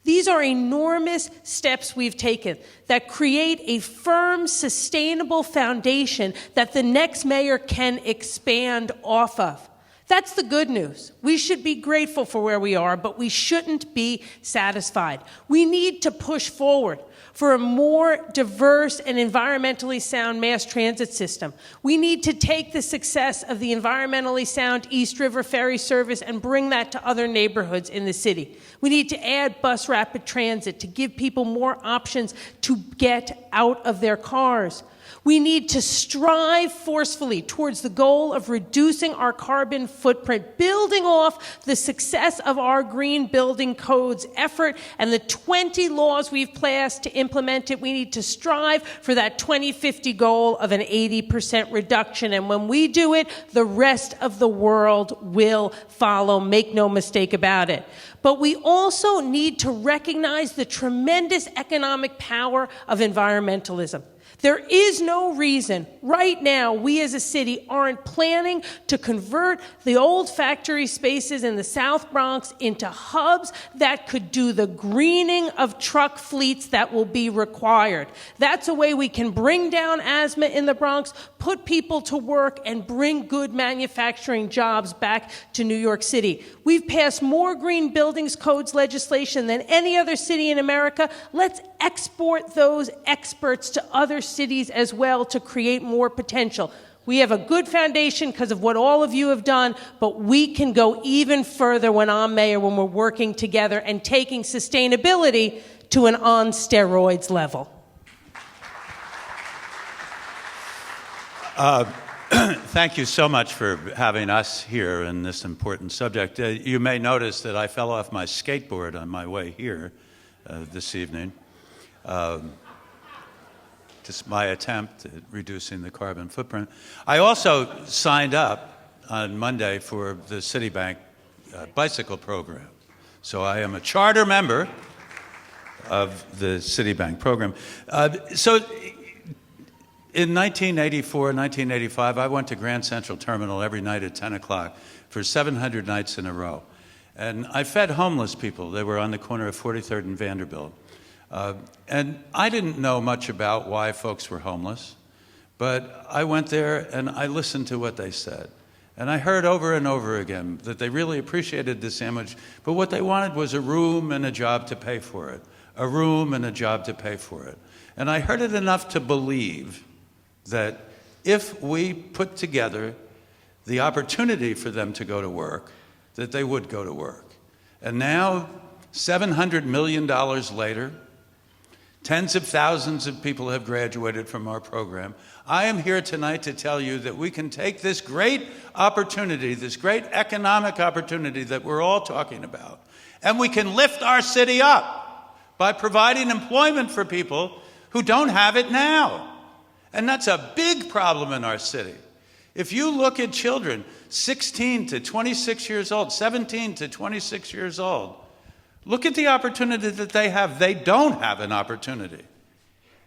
G: These are enormous steps we've taken that create a firm, sustainable foundation that the next mayor can expand off of. That's the good news. We should be grateful for where we are, but we shouldn't be satisfied. We need to push forward for a more diverse and environmentally sound mass transit system. We need to take the success of the environmentally sound East River Ferry service and bring that to other neighborhoods in the city. We need to add bus rapid transit to give people more options to get out of their cars. We need to strive forcefully towards the goal of reducing our carbon footprint, building off the success of our green building codes effort and the 20 laws we've passed to implement it. We need to strive for that 2050 goal of an 80% reduction. And when we do it, the rest of the world will follow. Make no mistake about it. But we also need to recognize the tremendous economic power of environmentalism. There is no reason right now we as a city aren't planning to convert the old factory spaces in the South Bronx into hubs that could do the greening of truck fleets that will be required. That's a way we can bring down asthma in the Bronx, put people to work, and bring good manufacturing jobs back to New York City. We've passed more green buildings codes legislation than any other city in America. Let's export those experts to other cities as well to create more potential. We have a good foundation because of what all of you have done, but we can go even further when I'm mayor, when we're working together and taking sustainability to an on steroids level.
I: Thank you so much for having us here in this important subject. You may notice that I fell off my skateboard on my way here this evening. Just my attempt at reducing the carbon footprint. I also signed up on Monday for the Citibank bicycle program. So I am a charter member of the Citibank program. So in 1984, 1985, I went to Grand Central Terminal every night at 10 o'clock for 700 nights in a row. And I fed homeless people. They were on the corner of 43rd and Vanderbilt. And I didn't know much about why folks were homeless, but I went there and I listened to what they said. And I heard over and over again that they really appreciated the sandwich, but what they wanted was a room and a job to pay for it. A room and a job to pay for it. And I heard it enough to believe that if we put together the opportunity for them to go to work, that they would go to work. And now, $700 million later, tens of thousands of people have graduated from our program. I am here tonight to tell you that we can take this great opportunity, this great economic opportunity that we're all talking about, and we can lift our city up by providing employment for people who don't have it now. And that's a big problem in our city. If you look at children 16 to 26 years old, 17 to 26 years old, look at the opportunity that they have. They don't have an opportunity.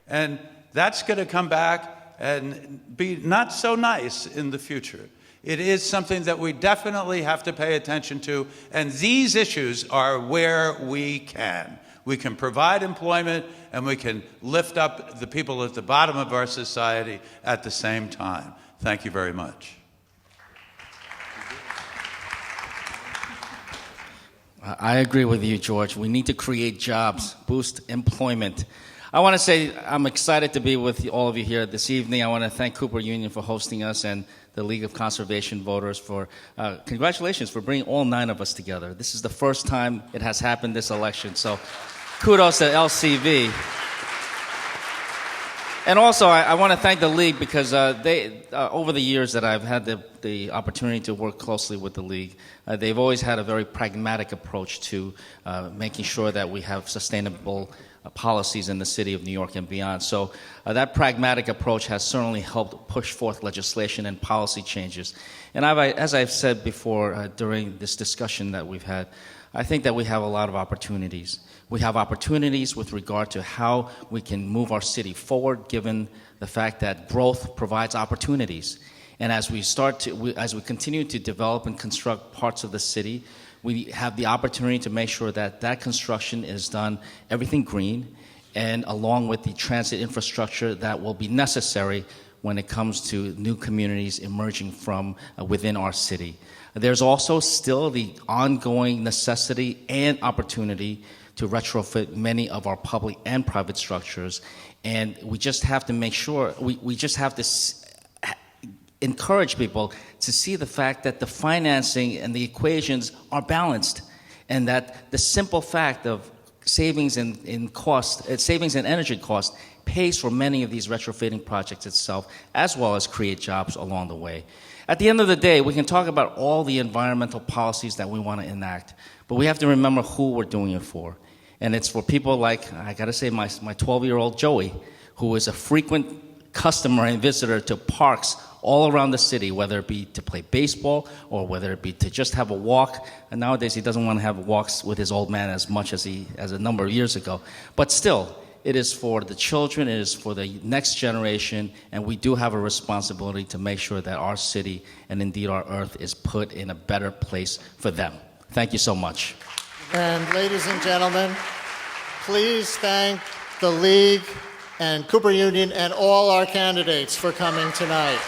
I: And that's going to come back and be not so nice in the future. It is something that we definitely have to pay attention to, and these issues are where we can. We can provide employment, and we can lift up the people at the bottom of our society at the same time. Thank you very much.
J: I agree with you, George. We need to create jobs, boost employment. I want to say I'm excited to be with all of you here this evening. I want to thank Cooper Union for hosting us and the League of Conservation Voters for congratulations for bringing all 9 of us together. This is the first time it has happened this election, so kudos to LCV. And also, I want to thank the League because they, over the years that I've had the opportunity to work closely with the League, they've always had a very pragmatic approach to making sure that we have sustainable policies in the city of New York and beyond. So that pragmatic approach has certainly helped push forth legislation and policy changes. And as I've said before during this discussion that we've had, I think that we have a lot of opportunities. We have opportunities with regard to how we can move our city forward, given the fact that growth provides opportunities. And as we continue to develop and construct parts of the city, we have the opportunity to make sure that that construction is done everything green, and along with the transit infrastructure that will be necessary when it comes to new communities emerging from within our city. There's also still the ongoing necessity and opportunity to retrofit many of our public and private structures, and we just have to make sure, we just have to encourage people to see the fact that the financing and the equations are balanced, and that the simple fact of savings in energy cost pays for many of these retrofitting projects itself, as well as create jobs along the way. At the end of the day, we can talk about all the environmental policies that we want to enact, but we have to remember who we're doing it for. And it's for people like, I gotta say, my 12-year-old Joey, who is a frequent customer and visitor to parks all around the city, whether it be to play baseball or whether it be to just have a walk. And nowadays he doesn't want to have walks with his old man as much as a number of years ago. But still, It is for the children, it is for the next generation, and we do have a responsibility to make sure that our city and indeed our earth is put in a better place for them. Thank you so much.
C: And ladies and gentlemen, please thank the League and Cooper Union and all our candidates for coming tonight.